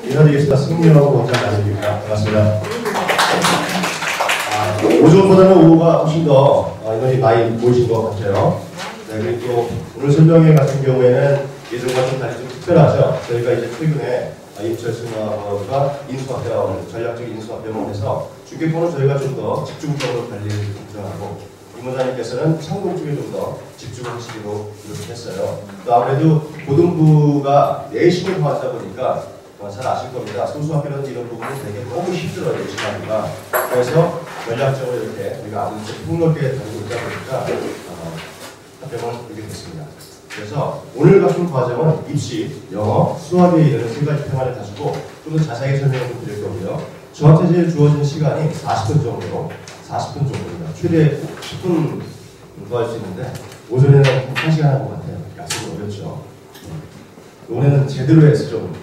인사드리겠습니다. 승리하고 원장 아닙니까? 반갑습니다. 오전보다는 오후가 훨씬 더 인원이 많이 모이신 것 같아요. 네, 그리고 또 오늘 설명회 같은 경우에는 예전과 좀 다르게 좀 특별하죠. 저희가 이제 최근에 임철승 마마가 인수합병, 전략적인 인수합병을 해서 중계권은 저희가 좀 더 집중적으로 관리를 걱정하고 임원장님께서는 상공 쪽에 좀 더 집중하시기로 이렇게 했어요. 또 아무래도 고등부가 내신을 하다 보니까 잘 아실 겁니다. 소수학교라는 이런 부분은 되게 너무 힘들어요, 내신하기가. 그래서 전략적으로 이렇게 우리가 아주 폭넓게 다니고 있다 보니까 합병을 하게 됐습니다. 그래서 오늘 같은 과정은 입시, 영어, 수학에 이르는 세 가지 테마를 가지고 좀 더 자세하게 설명을 좀 드릴 거고요. 저한테 이제 주어진 시간이 40분 정도입니다. 최대 10분 더 할 수 있는데 오전에는 1시간 할 것 같아요. 약속은 어렵죠. 오늘은 제대로 해서 좀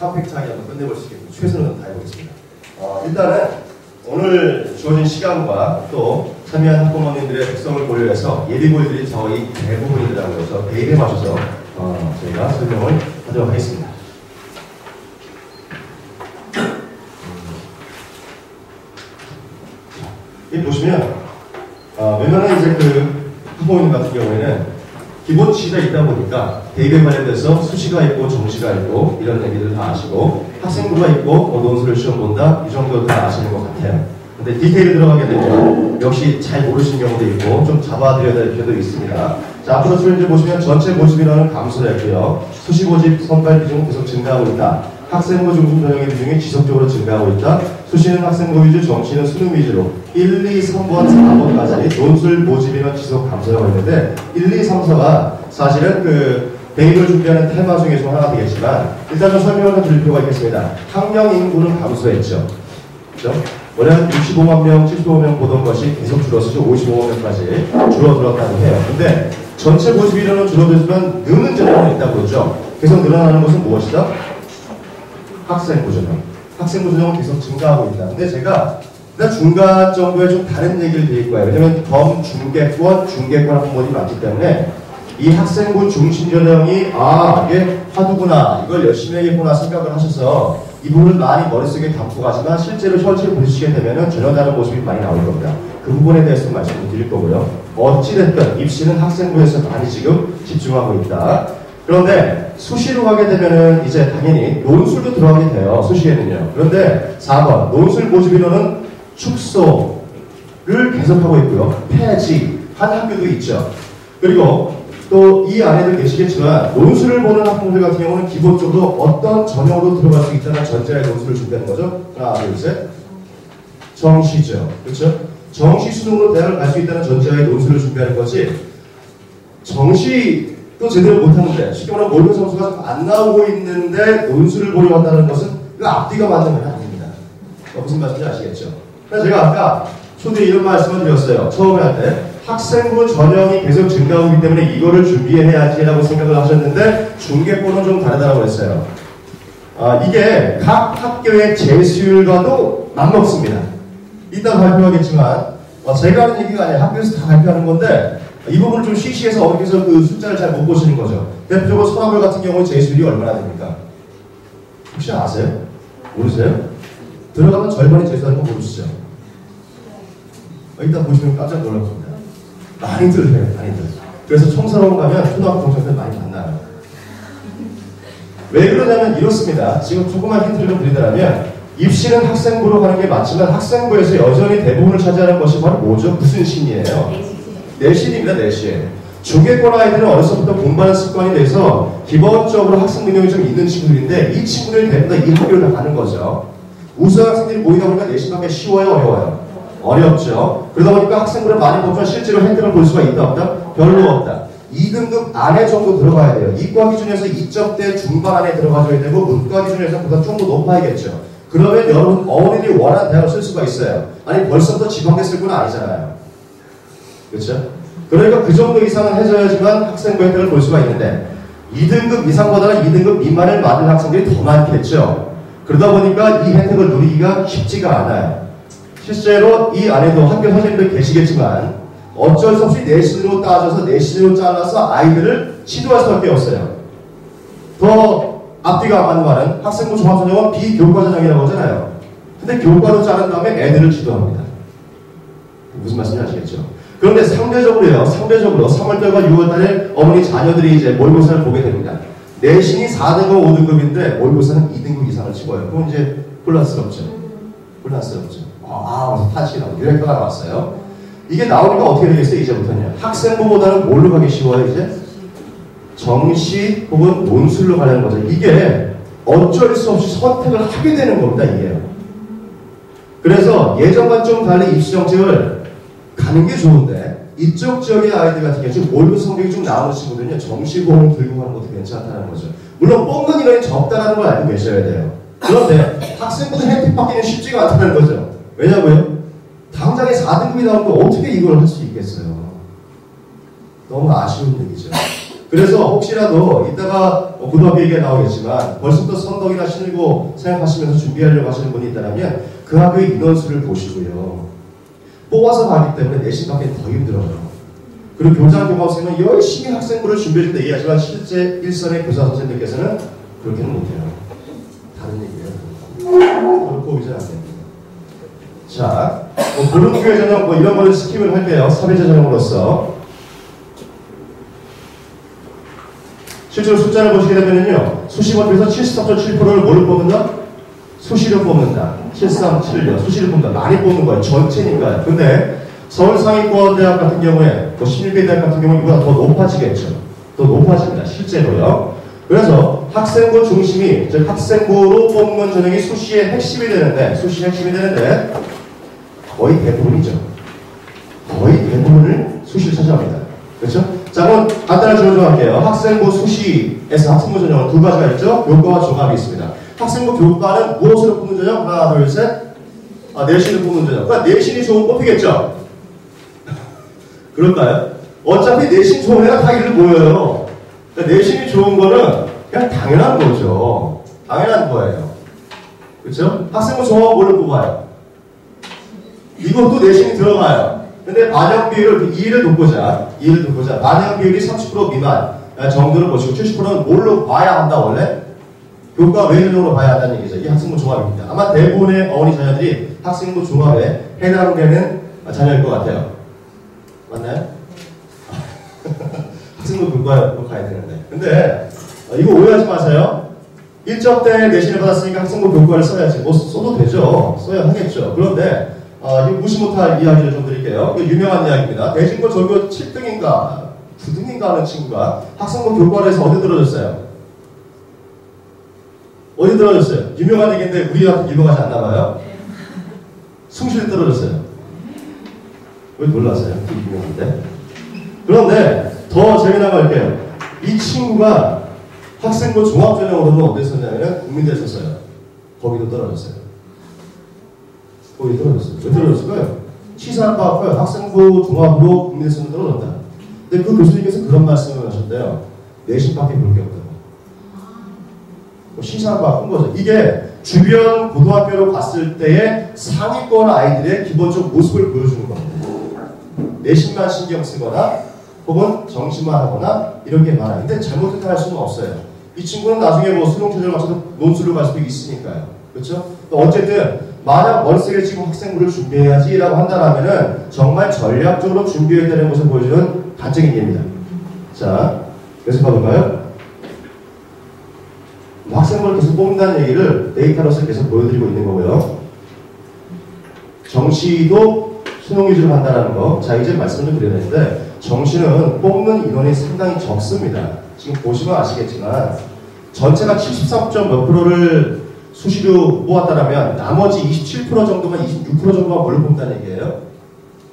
컴팩트하게 한번 끝내볼 수 있겠고 최선을 다해보겠습니다. 일단은 오늘 주어진 시간과 또 참여한 학부모님들의 특성을 고려해서 예비고일들이 저희 대부분이더라고요. 그래서 베일에 맞춰서 저희가 설명을 하도록 하겠습니다. 여기 보시면 웬만한 이제 그 학부모님 같은 경우에는 기본 지시가 있다 보니까 대입에 관련돼서 수시가 있고 정시가 있고 이런 얘기들 다 아시고 학생부가 있고 논술을 시험 본다 이 정도 다 아시는 것 같아요. 근데 디테일을 들어가게 되면 역시 잘 모르시는 경우도 있고 좀 잡아드려야 될 필요도 있습니다. 자, 앞으로 이제 보시면 전체 모집이라는 감소를 했고요. 수시 모집 선발 비중은 계속 증가하고 있다. 학생부 중심 전형의 비중이 지속적으로 증가하고 있다. 수시는 학생부 위주, 정시는 수능 위주로 1, 2, 3번, 4번까지 논술 모집인원 지속 감소라고 했는데 1, 2, 3, 4가 사실은 그 대입을 준비하는 테마 중에 좀 하나 되겠지만 일단 좀 설명을 좀 드릴 필요가 있겠습니다. 학령 인구는 감소했죠. 그렇죠? 원래 한 65만 명, 75만 명 보던 것이 계속 줄어서 55만 명까지 줄어들었다고 해요. 근데 전체 모집 인원은 줄어들지만 느는 전형은 있다고 그러죠. 계속 늘어나는 것은 무엇이다? 학생부 전형. 학생부 전형은 계속 증가하고 있다. 근데 제가 중간 정도에 좀 다른 얘기를 드릴 거예요. 왜냐면 중계권 학부모들이 많기 때문에 이 학생부 중심 전형이 이게 화두구나, 이걸 열심히 해야겠구나 생각을 하셔서 이 부분을 많이 머릿속에 담고 가지만 실제로 현실을 보시게 되면 전혀 다른 모습이 많이 나올 겁니다. 그 부분에 대해서 말씀을 드릴 거고요. 어찌됐든 입시는 학생부에서 많이 지금 집중하고 있다. 그런데 수시로 가게 되면은 이제 당연히 논술도 들어가게 돼요. 수시에는요. 그런데 4번 논술 모집 인원은 축소를 계속하고 있고요. 폐지한 학교도 있죠. 그리고 또 이 안에도 계시겠지만 논술을 보는 학생들 같은 경우는 기본적으로 어떤 전형으로 들어갈 수 있다는 전제의 논술을 준비하는 거죠. 하나, 둘, 셋. 정시죠. 그렇죠? 정시 수능으로 대학을 갈 수 있다는 전제의 논술을 준비하는 거지. 정시도 제대로 못하는데 쉽게 말하면 모의고사 점수가 안 나오고 있는데 논술을 보려 한다는 것은 그 앞뒤가 맞는 건 아닙니다. 무슨 말인지 아시겠죠? 그래서 제가 아까 초기에 이런 말씀을 드렸어요. 처음에 할 때 학생부 전형이 계속 증가하고 있기 때문에 이거를 준비해야지라고 생각을 하셨는데 중계권은 좀 다르다고 했어요. 이게 각 학교의 재수율과도 맞먹습니다. 이따 발표하겠지만 제가 하는 얘기가 아니라 학교에서 다 발표하는 건데 이 부분을 좀 쉬쉬해서 어머니께서 그 숫자를 잘 못 보시는 거죠. 대표적으로 서울을 같은 경우 재수율이 얼마나 됩니까? 혹시 아세요? 모르세요? 들어가면 절반이 재수하는 거 모르시죠? 이따 보시면 깜짝 놀랄 겁니다. 많이들 해요, 많이들. 그래서 청사로 가면 초등학교 동창들 많이 만나요. 왜 그러냐면 이렇습니다. 지금 조그만 힌트를 좀 드리자면 입시는 학생부로 가는 게 맞지만 학생부에서 여전히 대부분을 차지하는 것이 바로 뭐죠? 무슨 신이에요? 내신입니다, 내신. 중계권 아이들은 어렸을 때부터 공부하는 습관이 돼서 기본적으로 학습 능력이 좀 있는 친구들인데 이 친구들이 대부분 다 이 학교를 다 가는 거죠. 우수 학생들이 모이다 보니까 내신 관계 쉬워요, 어려워요? 어렵죠. 그러다 보니까 학생부를 많이 보지만 실제로 혜택을 볼 수가 있다 없다? 별로 없다. 2등급 안에 정도 들어가야 돼요. 이과 기준에서 2점대 중반 안에 들어가줘야 되고 문과 기준에서 보다 좀 더 높아야겠죠. 그러면 여러분 어른이 원하는 대학을 쓸 수가 있어요. 아니 벌써부터 지방대 쓸 건 아니잖아요. 그렇죠? 그러니까 그 정도 이상은 해줘야지만 학생부 혜택을 볼 수가 있는데 2등급 이상보다는 2등급 미만을 맞는 학생들이 더 많겠죠. 그러다 보니까 이 혜택을 누리기가 쉽지가 않아요. 실제로 이 안에도 학교 선생님들 계시겠지만 어쩔 수 없이 내신으로 따져서 내신으로 잘라서 아이들을 치료할 수밖에 없어요. 더 앞뒤가 안 맞는 말은 학생부 종합전형은 비교과전형이라고 하잖아요. 근데 교과로 자른 다음에 애들을 지도합니다. 무슨 말씀인지 아시겠죠? 그런데 상대적으로요. 상대적으로 3월달과 6월달에 어머니 자녀들이 이제 모의고사를 보게 됩니다. 내신이 4등급, 5등급인데 모의고사는 2등급 이상을 찍어요. 그럼 이제 혼란스럽죠. 혼란스럽죠. 그래서 탄식이 나오고 유래가가 나왔어요. 이게 나오니까 어떻게 되겠어요? 이제부터는요. 학생부보다는 뭘로 가기 쉬워요? 이제 정시 혹은 논술로 가려는 거죠. 이게 어쩔 수 없이 선택을 하게 되는 겁니다. 이게요. 그래서 예전과 좀 달리 입시 정책을 가는 게 좋은데 이쪽 지역의 아이들 같은 경우 지금 모의고사 성적이 좀 나오는 친구들은요. 정시공을 들고 가는 것도 괜찮다는 거죠. 물론 뽑는 인원이 적다라는 걸 알고 계셔야 돼요. 그런데 학생부들 혜택 받기는 쉽지가 않다는 거죠. 왜냐고요? 당장에 4등급이 나오면 어떻게 이걸 할 수 있겠어요? 너무 아쉬운 얘기죠. 그래서 혹시라도 이따가 고등학교 얘기가 나오겠지만 벌써부터 선덕이나 신일고 생각하시면서 준비하려고 하시는 분이 있다면 그 학교의 인원수를 보시고요. 뽑아서 가기 때문에 내신 받기는 더 힘들어요. 그리고 교장교감선생님은 열심히 학생부를 준비해줄 때 이해하지만 실제 일선의 교사 선생님들께서는 그렇게는 못해요. 다른 얘기예요. 그렇고 이제 안 됩니다. 자, 고등교회 전형 이런 거는 스킵을 할게요. 사회자 전형으로서. 실제로 숫자를 보시게 되면요. 수시원에서 73.7%를 뭘 뽑는다? 수시를 뽑는다. 737요. 수시를 뽑는다. 많이 뽑는 거예요. 전체니까요. 근데 서울상위권대학 같은 경우에 또 신일대대학 같은 경우는 이보다 더 높아지겠죠. 더 높아집니다. 실제로요. 그래서 학생부 중심이 즉 학생부로 뽑는 전형이 수시의 핵심이 되는데 거의 대부분이죠. 거의 대부분을 수시를 차지합니다. 그렇죠? 자, 그럼 간단한 질문 좀 할게요. 학생부 수시에서 학생부 전형은 두 가지가 있죠. 교과와 종합이 있습니다. 학생부 교과는 무엇으로 뽑는 전형? 하나, 둘, 셋. 내신을 뽑는 전형. 그러니까 내신이 좋은 뽑히겠죠? 그럴까요? 어차피 내신 좋은 애가 다 일을 모여요. 그러니까 내신이 좋은 거는 그냥 당연한 거죠. 당연한 거예요. 그렇죠? 학생부 종합은 뭘로 뽑아요? 이것도 내신이 들어가요. 근데 반영 비율을 2를 돕고자 반영 비율이 30% 미만 정도를 보시고 70%는 뭘로 봐야 한다 원래? 교과 외전형으로 봐야 한다는 얘기죠. 이 학생부 종합입니다. 아마 대부분의 어머니 자녀들이 학생부 종합에 해당되는 자녀일 것 같아요. 맞나요? 학생부 교과로 가야 되는데. 근데 이거 오해하지 마세요. 1점 때 내신을 받았으니까 학생부 교과를 써야지. 뭐 써도 되죠. 써야 하겠죠. 그런데 무시 못할 이야기를 좀 드릴게요. 유명한 이야기입니다. 대진고 전교 7등인가 9등인가 하는 친구가 학생부 교과를 해서 어디 들어졌어요? 어디 떨어졌어요? 유명한 얘기인데 우리한테 유명하지 않나 봐요. 숭실에 떨어졌어요. 왜 놀랐어요? 유명한데. 그런데 더 재미난 거 할게요. 이 친구가 학생부 종합전형으로는 어디서 썼냐면 국민대에 썼어요. 거기도 떨어졌어요. 거기 떨어졌어요. 왜 떨어졌을까요? 치사학과고요. 학생부 종합으로 국민대에서는 떨어졌다. 근데 그 교수님께서 그런 말씀을 하셨대요. 내신밖에 볼 게 없다고. 시사가 한 거죠. 이게 주변 고등학교로 갔을 때의 상위권 아이들의 기본적 모습을 보여주는 겁니다. 내신만 신경 쓰거나 혹은 정시만 하거나 이렇게 말하는. 근데 잘못했다 할 수는 없어요. 이 친구는 나중에 뭐 수능 최저를 맞춰서 논술로 갈 수도 있으니까요. 그렇죠? 어쨌든 만약 머릿속에 지금 학생부를 준비해야지라고 한다면은 정말 전략적으로 준비해야 되는 것을 보여주는 단적인 예입니다. 자, 계속 가볼까요? 학생부를 계속 뽑는다는 얘기를 데이터로서 계속 보여드리고 있는 거고요. 정시도 수능 위주로 한다는 거. 자, 이제 말씀을 좀 드려야 되는데 정시는 뽑는 인원이 상당히 적습니다. 지금 보시면 아시겠지만 전체가 73점 몇 프로를 수시로 모았다라면 나머지 27% 정도만 26% 정도만 뭘로 뽑는다는 얘기예요?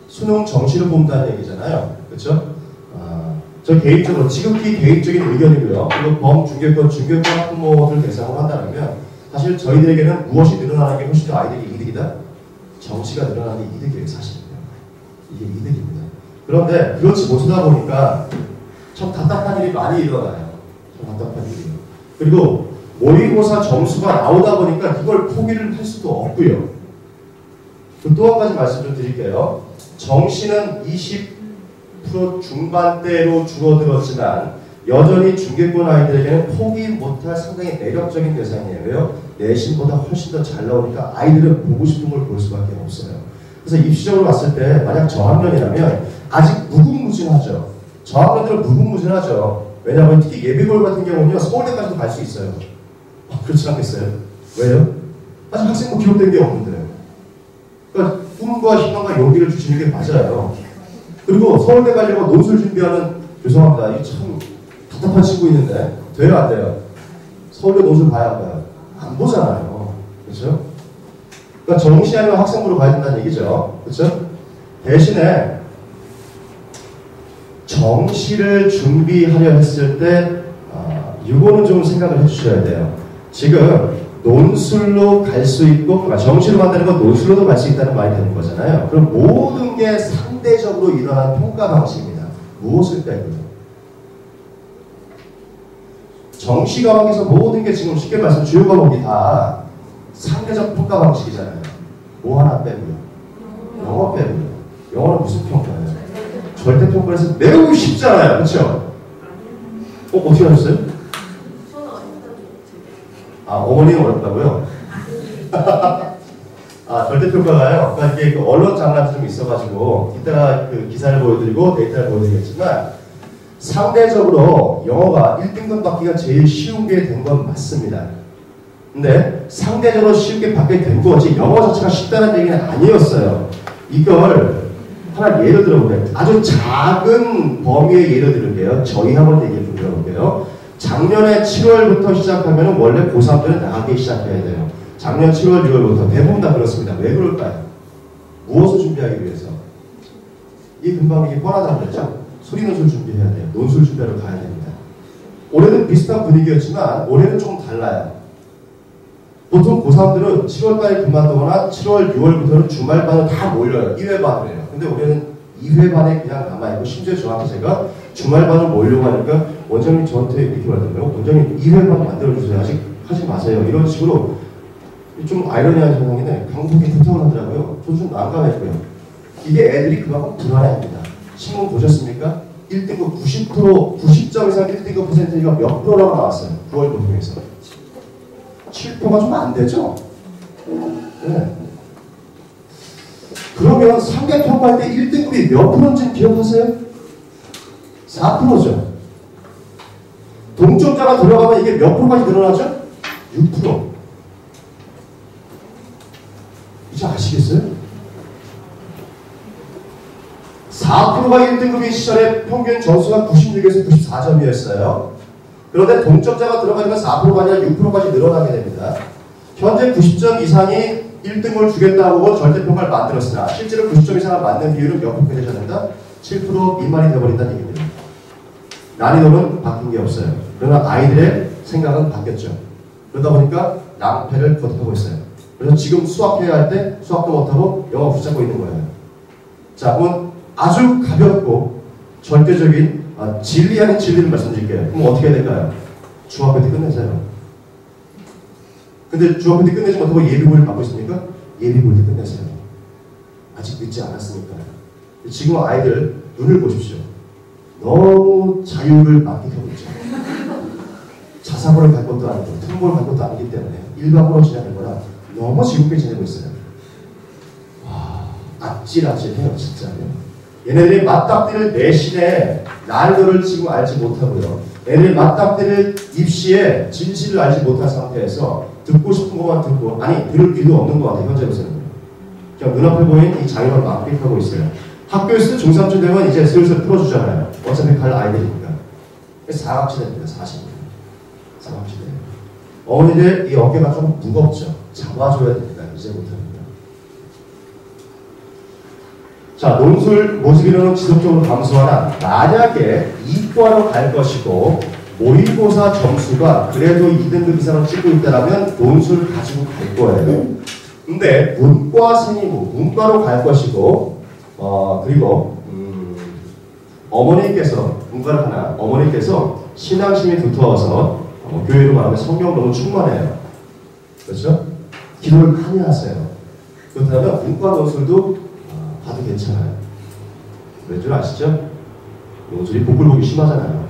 수능 정시를 뽑는다는 얘기잖아요. 그렇죠? 저 개인적으로 지극히 개인적인 의견이고요. 그리고 범중개권, 중개권 학부모들 대상으로 한다면 사실 저희들에게는 무엇이 늘어나는 게 훨씬 더 아이들이 이득이다? 정시가 늘어나는 게 이득이에요. 사실은요. 이게 이득입니다. 그런데 그렇지 못하다 보니까 참 답답한 일이 많이 일어나요. 참 답답한 일이요. 그리고 모의고사 점수가 나오다 보니까 이걸 포기를 할 수도 없고요. 또 한 가지 말씀 좀 드릴게요. 정시는 20% 중반대로 줄어들었지만 여전히 중계권 아이들에게는 포기 못할 상당히 매력적인 대상이에요. 왜요? 내신보다 훨씬 더 잘 나오니까 아이들은 보고 싶은 걸 볼 수밖에 없어요. 그래서 입시적으로 봤을 때 만약 저학년이라면 아직 무궁무진하죠. 저학년들은 무궁무진하죠. 왜냐하면 특히 예비고일 같은 경우는요, 서울대까지도 갈 수 있어요. 그렇지 않겠어요? 왜요? 아직 학생부 기록된 게 없는데. 그러니까 꿈과 희망과 용기를 주시는 게 맞아요. 그리고 서울대 가려고 논술 준비하는, 죄송합니다, 이게 참 답답한 친구 있는데 돼요, 안 돼요? 서울대 논술 봐야 안 봐요? 안 보잖아요. 그렇죠? 그러니까 정시 아니면 학생부로 가야 된다는 얘기죠. 그렇죠? 대신에 정시를 준비하려 했을 때 이거는 좀 생각을 해주셔야 돼요. 지금 논술로 갈 수 있고, 그러니까 정시로 간다는 건 논술로도 갈 수 있다는 말이 되는 거잖아요. 그럼 모든 게 상대적으로 일어나는 평가 방식입니다. 무엇을 빼고요? 정시 과목에서 모든 게 지금 쉽게 말해서 주요 과목이 다 상대적 평가 방식이잖아요. 뭐 하나 빼고요? 영어 빼고요. 영어는 무슨 평가예요? 절대 평가에서 매우 쉽잖아요. 그렇죠? 어떻게 하셨어요? 어머니는 어렵다고요? 절대 평가가요. 그러니까 이게 그 언론 장난이 좀 있어가지고 이따가 그 기사를 보여드리고 데이터를 보여드리겠지만 상대적으로 영어가 1등급 받기가 제일 쉬운 게 된 건 맞습니다. 근데 상대적으로 쉽게 받게 된 거지 영어 자체가 쉽다는 얘기는 아니었어요. 이걸 하나 예를 들어볼게요. 아주 작은 범위의 예를 들을게요. 저희 학원 얘기를 좀 들어볼게요. 작년에 7월부터 시작하면 원래 고3들은 나가기 시작해야 돼요. 작년 7월, 6월부터 대부분 다 그렇습니다. 왜 그럴까요? 무엇을 준비하기 위해서? 이 금방 이게 뻔하다고 그랬죠? 소리논술 준비해야 돼요. 논술 준비하러 가야 됩니다. 올해는 비슷한 분위기였지만 올해는 조금 달라요. 보통 고3들은 7월달에 그만두거나 7월, 6월부터는 주말반을 다 몰려요. 2회반을 해요. 근데 올해는 2회반에 그냥 남아있고, 심지어 저한테 제가 주말반을 몰려고 하니까 원장님 저한테 이렇게 말하더라고요. 원장님 2회반 만들어주세요. 아직 하지 마세요. 이런 식으로 좀 아이러니한 상황인데 강국이 부탁을 하더라고요. 저도 좀 난감했고요. 이게 애들이 그만큼 불안해합니다. 신문 보셨습니까? 1등급 90%, 90점 이상 1등급 퍼센트가 몇 프로라고 나왔어요. 9월 보통에서. 7%가 좀 안 되죠? 네. 그러면 상대 평가할 때 1등급이 몇 프로인지 기억하세요? 4%죠. 동점자가 들어가면 이게 몇 프로까지 늘어나죠? 6%. 이제 아시겠어요? 4%가 1등급인 시절에 평균 점수가 96에서 94점이었어요. 그런데 동점자가 들어가니까 4%가 아니라 6%까지 늘어나게 됩니다. 현재 90점 이상이 1등을 주겠다고 절대평가를 만들었으나 실제로 90점 이상을 맞는 비율은 몇 프로 되셨습니까? 7% 미만이 되어버린다는 얘기입니다. 난이도는 바뀐 게 없어요. 그러나 아이들의 생각은 바뀌었죠. 그러다 보니까 낭패를 거듭하고 있어요. 그래서 지금 수학해야 할 때 수학도 못하고 영어 붙잡고 있는 거예요. 자, 그럼 아주 가볍고 절대적인 진리 아닌 진리를 말씀드릴게요. 그럼 어떻게 해야 될까요? 중학교 때 끝내세요. 근데 중학교 때 끝내지 못하고 예비고를 받고 있습니까? 예비고를 때 끝내세요. 아직 늦지 않았으니까. 지금 아이들 눈을 보십시오. 너무 자유를 만끽하고 있죠. 자사고를 갈 것도 아니고 특목을 갈 것도 아니기 때문에 일반고로 지내는 거라 너무 즐겁게 지내고 있어요. 와, 아찔아찔해요 진짜요. 얘네들이 맞닥뜨릴 내신의 난이도를 지금 알지 못하고요. 얘네들이 맞닥뜨릴 입시의 진실을 알지 못한 상태에서 듣고 싶은 것만 듣고, 아니 들을 귀도 없는 것 같아요. 현재로서는 그냥 눈앞에 보이는 이 자유를 만끽하고 있어요. 학교에서도 중3쯤 되면 이제 슬슬 풀어주잖아요. 어차피 갈 아이들이니까. 사각지대입니다. 사실은 사각지대. 어머니들 이 어깨가 좀 무겁죠. 잡아줘야 됩니다. 이제부터는요. 자, 논술 모집인원은 지속적으로 감소하나 만약에 이과로 갈 것이고 모의고사 점수가 그래도 2등급 이상을 찍고 있다면 논술 가지고 갈 거예요. 근데 문과생이고 문과로 갈 것이고 그리고 어머니께서 문과를 하나 어머니께서 신앙심이 두터워서 교회로 말하면 성경 너무 충만해요. 그렇죠? 기도를 많이 하세요. 그렇다면 문과 논술도 봐도 괜찮아요. 왠 줄 아시죠? 논술이 복불복이 심하잖아요.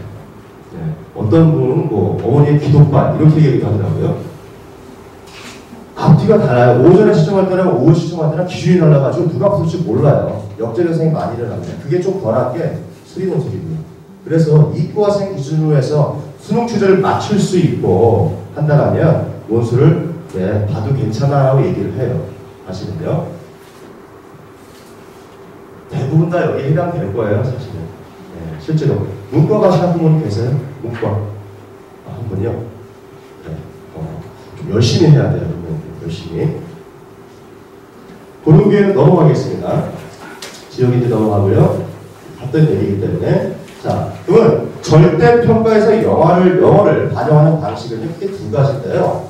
어떤 분은 뭐 어머니의 기도반 이렇게 얘기도 하더라고요. 앞뒤가 달라요. 오전에 시청할 때랑 오후 시청할 때랑 기준이 달라가지고 누가 붙을지 몰라요. 역전현상이 많이 일어납니다. 그게 좀 덜한 게 수리논술이고요. 그래서 이과생 기준으로 해서 수능 최저를 맞출 수 있고 한다면 논술을 봐도 괜찮아라고 얘기를 해요. 아시는데요? 대부분 다 여기에 해당될 거예요, 사실은. 실제로. 문과 가시는 분은 계세요? 문과. 한 분이요? 좀 열심히 해야 돼요, 열심히. 그런 기회는 넘어가겠습니다. 지역인지 넘어가고요. 같은 얘기이기 때문에. 자, 그러면 절대평가에서 영어를 반영하는 방식은 크게 두 가지인데요.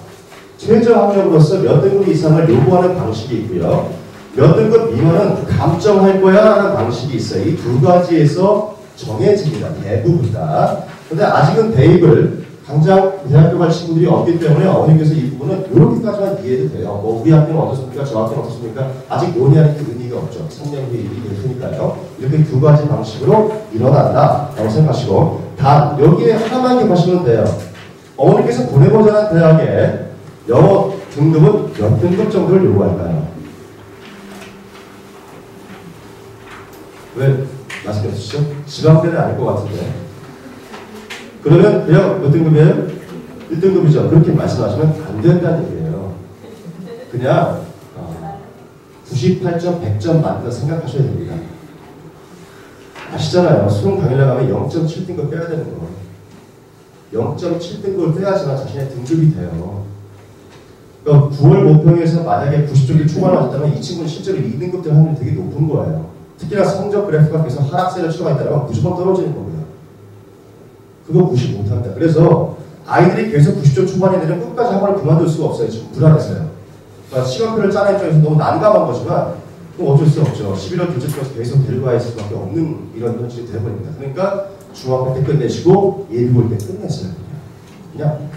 최저 학력으로서 몇 등급 이상을 요구하는 방식이 있고요. 몇 등급 미만은 감점할 거야 라는 방식이 있어요. 이 두 가지에서 정해집니다. 대부분 다. 근데 아직은 대입을 당장 대학교 갈 친구들이 없기 때문에 어머님께서 이 부분은 이렇게까지만 이해도 돼요. 뭐 우리 학교는 어떻습니까? 저 학교는 어떻습니까? 아직 논의하는 그 의미가 없죠. 3년 뒤에 일이 될 테니까요. 이렇게 두 가지 방식으로 일어난다 라고 생각하시고, 단 여기에 하나만 기억하시면 돼요. 어머님께서 보내고자 하는 대학에 영어 등급은 몇 등급 정도를 요구할까요? 왜 말씀해 주시죠? 지방대는 아닐 것 같은데. 그러면 그냥 몇 등급이에요? 1등급이죠. 그렇게 말씀하시면 안 된다는 얘기예요. 그냥 98점, 100점 만든다 생각하셔야 됩니다. 아시잖아요. 수능 당일날 가면 0.7등급 빼야 되는 거. 0.7등급을 빼야지만 자신의 등급이 돼요. 그러니까 9월 모평에서 만약에 90점이 초반에 맞았다면 이 친구는 실제로 2등급 될 확률이 되게 높은 거예요. 특히나 성적 그래프가 계속 하락세를 추가했다면 무조건 떨어지는 거고요. 그거 무시 못합니다. 그래서 아이들이 계속 90점 초반에 되면 끝까지 학원을 그만둘 수가 없어요. 지금 불안해서요. 그러니까 시간표를 짜는 입장에서 너무 난감한 거지만 그럼 어쩔 수 없죠. 11월 둘째 주에서 계속 데리고 갈 수밖에 없는 이런 현실이 되어버립니다. 그러니까 중학교 때 끝내시고 예비 볼 때 끝냈어요. 그냥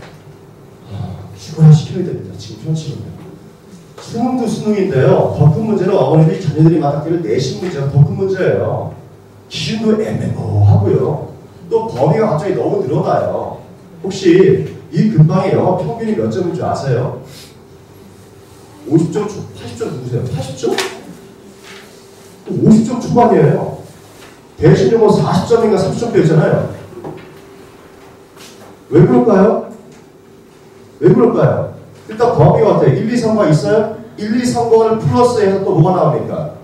휴관시켜야 됩니다. 지금 현실은요. 수능도 수능인데요. 더 큰 문제는 어머니들이 자녀들이 맞았기를 내신 문제가 더 큰 문제예요. 기준도 애매모호하고요. 또 범위가 갑자기 너무 늘어나요. 혹시 이 근방의 영어 평균이 몇 점인 줄 아세요? 50점, 80점 누구세요? 80점? 50점 초반이에요. 대신 영어 40점인가 30점대 있잖아요. 왜 그럴까요? 왜 그럴까요? 일단 범위가 어때요? 1, 2, 3과 있어요? 1, 2, 3권을 플러스해서 또 뭐가 나옵니까?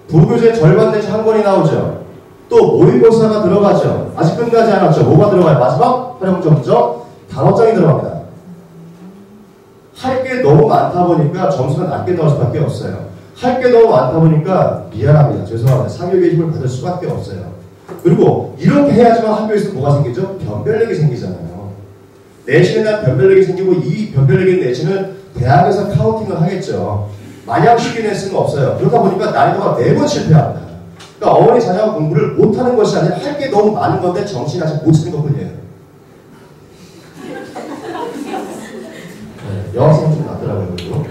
부교재 절반 내지 한 권이 나오죠. 또 모의고사가 들어가죠. 아직 끝나지 않았죠. 뭐가 들어가요? 마지막 활용점죠. 단어장이 들어갑니다. 할 게 너무 많다 보니까 점수가 낮게 나올 수밖에 없어요. 할 게 너무 많다 보니까 미안합니다. 죄송합니다. 사교육의 힘을 받을 수밖에 없어요. 그리고 이렇게 해야지만 학교에서 뭐가 생기죠? 변별력이 생기잖아요. 내신에 대한 변별력이 생기고 이 변별력인 내신은 대학에서 카운팅을 하겠죠. 마냥 쉽게 낼 수는 없어요. 그러다 보니까 난이도가 매번 실패합니다. 그러니까 어머니 자녀가 공부를 못하는 것이 아니라 할 게 너무 많은 건데 정신이 아직 못 차린 것뿐이에요. 여학생 좀 낫더라고요. 그리고.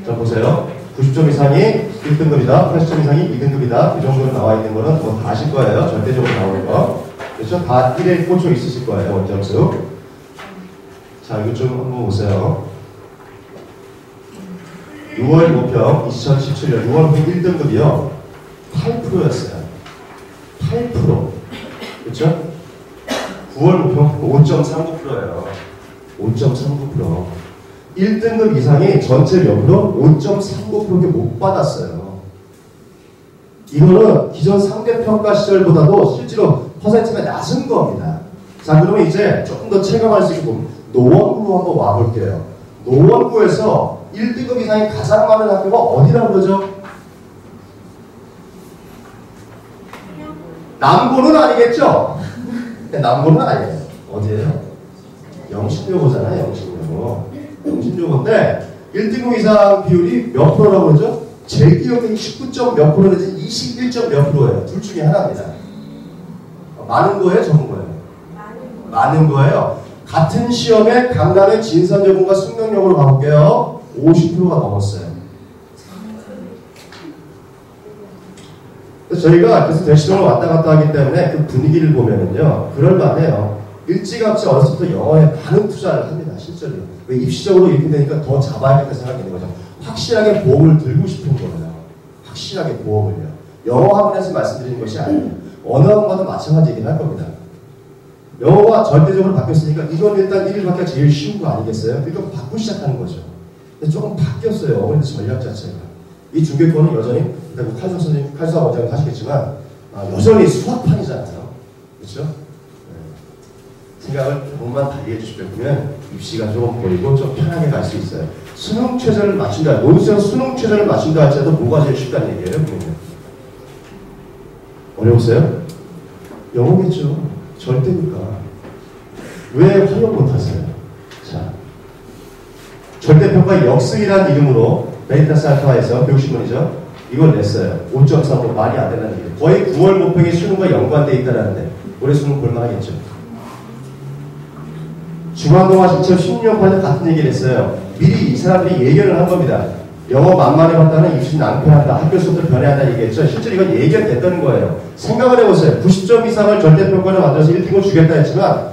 자 보세요. 90점 이상이 1등급이다. 80점 이상이 2등급이다. 이 정도로 나와 있는 거는 뭐 다 아실 거예요. 절대적으로 나오는 거. 그렇죠? 다 1에 꽂혀 있으실 거예요. 원점수. 자, 이거 좀 한번 보세요. 6월 모평 2017년 6월 모평 1등급이요. 8%였어요. 8%. 그렇죠? 9월 모평 5.39%예요. 5.39%. 1등급 이상이 전체 몇 프로? 5.39%밖에 못 받았어요. 이거는 기존 상대평가 시절보다도 실제로 퍼센트가 낮은 겁니다. 자, 그러면 이제 조금 더 체감할 수 있고 노원구로 한번 와볼게요. 노원구에서 1등급 이상이 가장 많은 학교가 어디라고 그러죠? 남고는 아니겠죠? 남고는 아니에요. 어디예요? 영신여고잖아요. 영신여고. 영신여고인데 1등급 이상 비율이 몇 프로라고 그러죠? 제 기억은 19점 몇 프로 내지 21점 몇 프로예요. 둘 중에 하나입니다. 많은 거예요? 적은 거예요? 많은 거예요. 같은 시험에 강남의 진선여고가 숙명여고로 가볼게요. 50%가 넘었어요. 저희가 그래서 대시동을 왔다 갔다 하기 때문에 그 분위기를 보면은요, 그럴만해요. 일찌감치 어렸을 때부터 영어에 많은 투자를 합니다, 실제로. 왜 입시적으로 이렇게 되니까 더 잡아야겠다 생각이 있는 거죠. 확실하게 보험을 들고 싶은 거예요. 확실하게 보험을요. 영어 학원에서 말씀드리는 것이 아니에요. 어느 학원과도 마찬가지 얘기를 할 겁니다. 영어가 절대적으로 바뀌었으니까 이건 일단 1일 받기가 제일 쉬운 거 아니겠어요? 그러니까 바꾸기 시작하는 거죠. 근데 조금 바뀌었어요. 어머니들 전략 자체가. 이 중개권은 여전히, 칼수 선생님, 칼수 원장님 하시겠지만, 여전히 수학판이잖아요. 그렇죠? 네. 생각을 조금만 달리 해주시면 입시가 조금 보이고 좀 편하게 갈 수 있어요. 수능 최저를 맞춘다. 논술에서 수능 최저를 맞춘다 할지라도 뭐가 제일 쉽다는 얘기예요, 보면. 어려우세요? 영어겠죠. 절대니까. 왜 활용 못하세요? 자, 절대평가 역승이라는 이름으로 베리타스 알파에서 교육신문이죠. 이걸 냈어요. 5.35 말이 안 된다는 얘기예요. 거의 9월 모평이 수능과 연관되어 있다는데 올해 수능 볼만하겠죠. 중앙동아 2016년 8년 같은 얘기를 했어요. 미리 이 사람들이 예견을 한 겁니다. 영어 만만해봤다는 입시 낭패한다. 학교 수업도 변해한다 얘기했죠. 실제로 이건 예견됐다는 거예요. 생각을 해보세요. 90점 이상을 절대평가를 만들어서 1등을 주겠다 했지만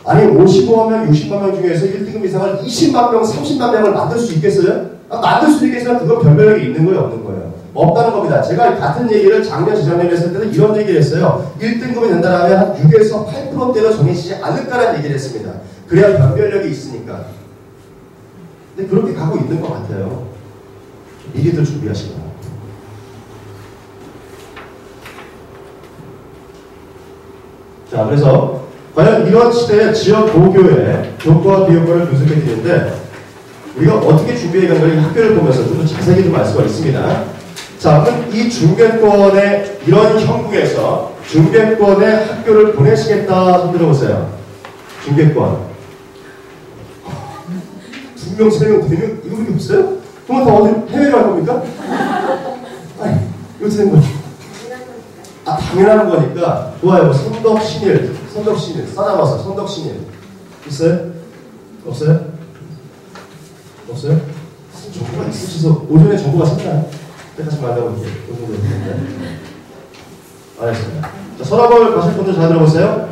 아니 55만 명, 60만 명 중에서 1등급 이상을 20만 명, 30만 명을 만들 수 있겠어요? 만들 수 있겠지만 그건 변별력이 있는 거예요, 없는 거예요? 없다는 겁니다. 제가 같은 얘기를 작년, 재작년에 했을 때는 이런 얘기를 했어요. 1등급이 된다면 한 6에서 8%대로 정해지지 않을까라는 얘기를 했습니다. 그래야 변별력이 있으니까. 근데 그렇게 가고 있는 것 같아요. 미리들 준비하시고. 자, 그래서 과연 이런 시대의 지역 고교의 효과와 비효과를 분석해 드리는데 우리가 어떻게 준비해 가는 걸 이 학교를 보면서 좀 더 자세히 좀 알 수가 있습니다. 자, 그럼 이 중개권의 이런 형국에서 중개권의 학교를 보내시겠다 손 들어보세요. 중개권. 2명, 3명, 4명 이거밖에 없어요? 그러면 다 어디 해외로 갈 겁니까? 아니, 이거 되는 거죠. 당연한 거니까 좋아요. 선덕신일, 싸나와서 선덕신일 있어요? 없어요? 없어요? 정보가 있으셔서 오전에 정보가 샀나요? 다시 만나볼게요. 알겠습니다. 자, 서랍을 가실 분들 잘 들어보세요.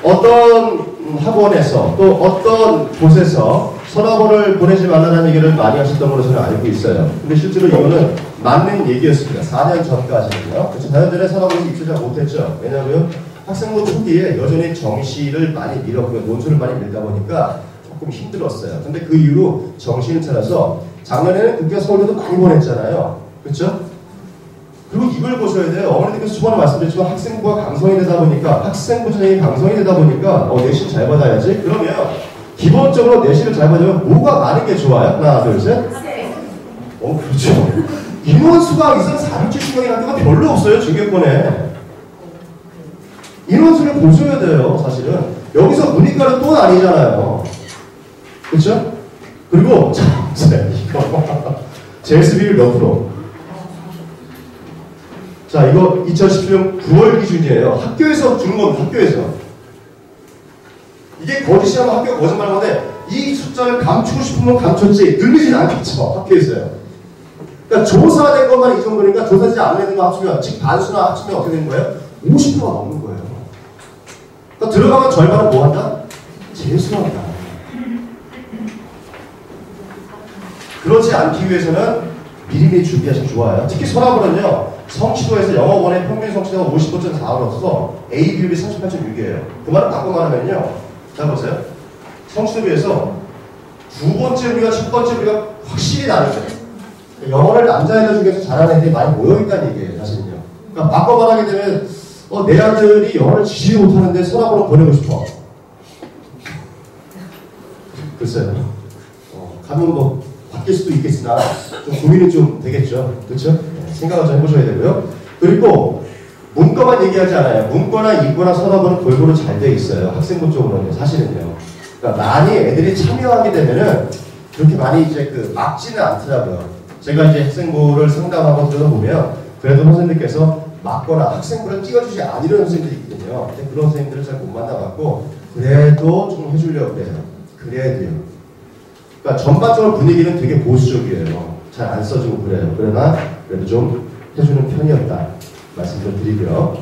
어떤 학원에서 또 어떤 곳에서 서랍을 보내지 말라는 얘기를 많이 하셨던 걸로 저는 알고 있어요. 근데 실제로 이거는 맞는 얘기였습니다. 4년 전까지는요. 그렇죠. 4년 전에 서랍을 입수를 못했죠. 왜냐하면 학생부 초기에 여전히 정시를 많이 밀었고요. 논술을 많이 밀다 보니까 조금 힘들었어요. 근데 그 이후로 정신을 차려서 작년에는 국가 서울대도 많이 보냈잖아요. 그렇죠? 그리고 이걸 보셔야 돼요. 어머니들께서 초반에 말씀드렸지만 학생부가 강성이 되다 보니까 학생부 전형이 강성이 되다 보니까 내신 잘 받아야지. 그러면 기본적으로 내신을 잘 받으면 뭐가 많은 게 좋아요? 하나, 둘, 셋. 그렇죠. 인원수가 이상 470명의 학교가 별로 없어요. 중개권에. 인원수를 보셔야 돼요. 사실은. 여기서 문이과는 또 아니잖아요. 그렇죠? 그리고 자, 이거 JS 비율 몇 프로? 자, 이거 2017년 9월 기준이에요. 학교에서 주는 겁니다. 학교에서. 이게 거짓이라면 학교가 거짓말하는데 이 숫자를 감추고 싶으면 감췄지 늘리진 않겠죠. 학교에서요. 그러니까 조사된 것만 이 정도니까 조사되지 않는 애들만 합치면 즉 반수나 합치면 어떻게 되는 거예요? 50%가 넘는 거예요. 그러니까 들어가면 절반은 뭐 한다? 재수한다. 그렇지 않기 위해서는 미리미리 준비하시면 좋아요. 특히 서랍으로는요. 성취도에서 영어권의 평균 성취도가 55.4%서 A 비율이 38.6이에요. 그 말을 바꿔 말하면요. 자 보세요. 성취도 비해서 두 번째 우리가 첫 번째 우리가 확실히 다르죠. 영어를 남자애들 중에서 잘하는 애들이 많이 모여있다는 얘기예요. 사실은요. 그러니까 바꿔 말하게 되면 내 아들이 영어를 지지 못하는데 서랍으로 보내고 싶어. 글쎄요. 가면 뭐 바뀔 수도 있겠으나 좀 고민이 좀 되겠죠. 그렇죠? 생각을 좀 해보셔야 되고요. 그리고 문과만 얘기하지 않아요. 문과나 이과나 서랍은 골고루 잘 돼 있어요. 학생부 쪽으로는 사실은요. 그러니까 많이 애들이 참여하게 되면은 그렇게 많이 이제 막지는 않더라고요. 제가 이제 학생부를 상담하고 들어보면 그래도 선생님께서 막거나 학생부를 띄워주지 않으려는 선생님들이 있거든요. 근데 그런 선생님들을 잘 못 만나봤고 그래도 좀 해주려고 그래요. 그래도요. 그러니까 전반적으로 분위기는 되게 보수적이에요. 잘 안 써주고 그래요. 그러나 그래도 좀 해주는 편이었다. 말씀 좀 드리고요.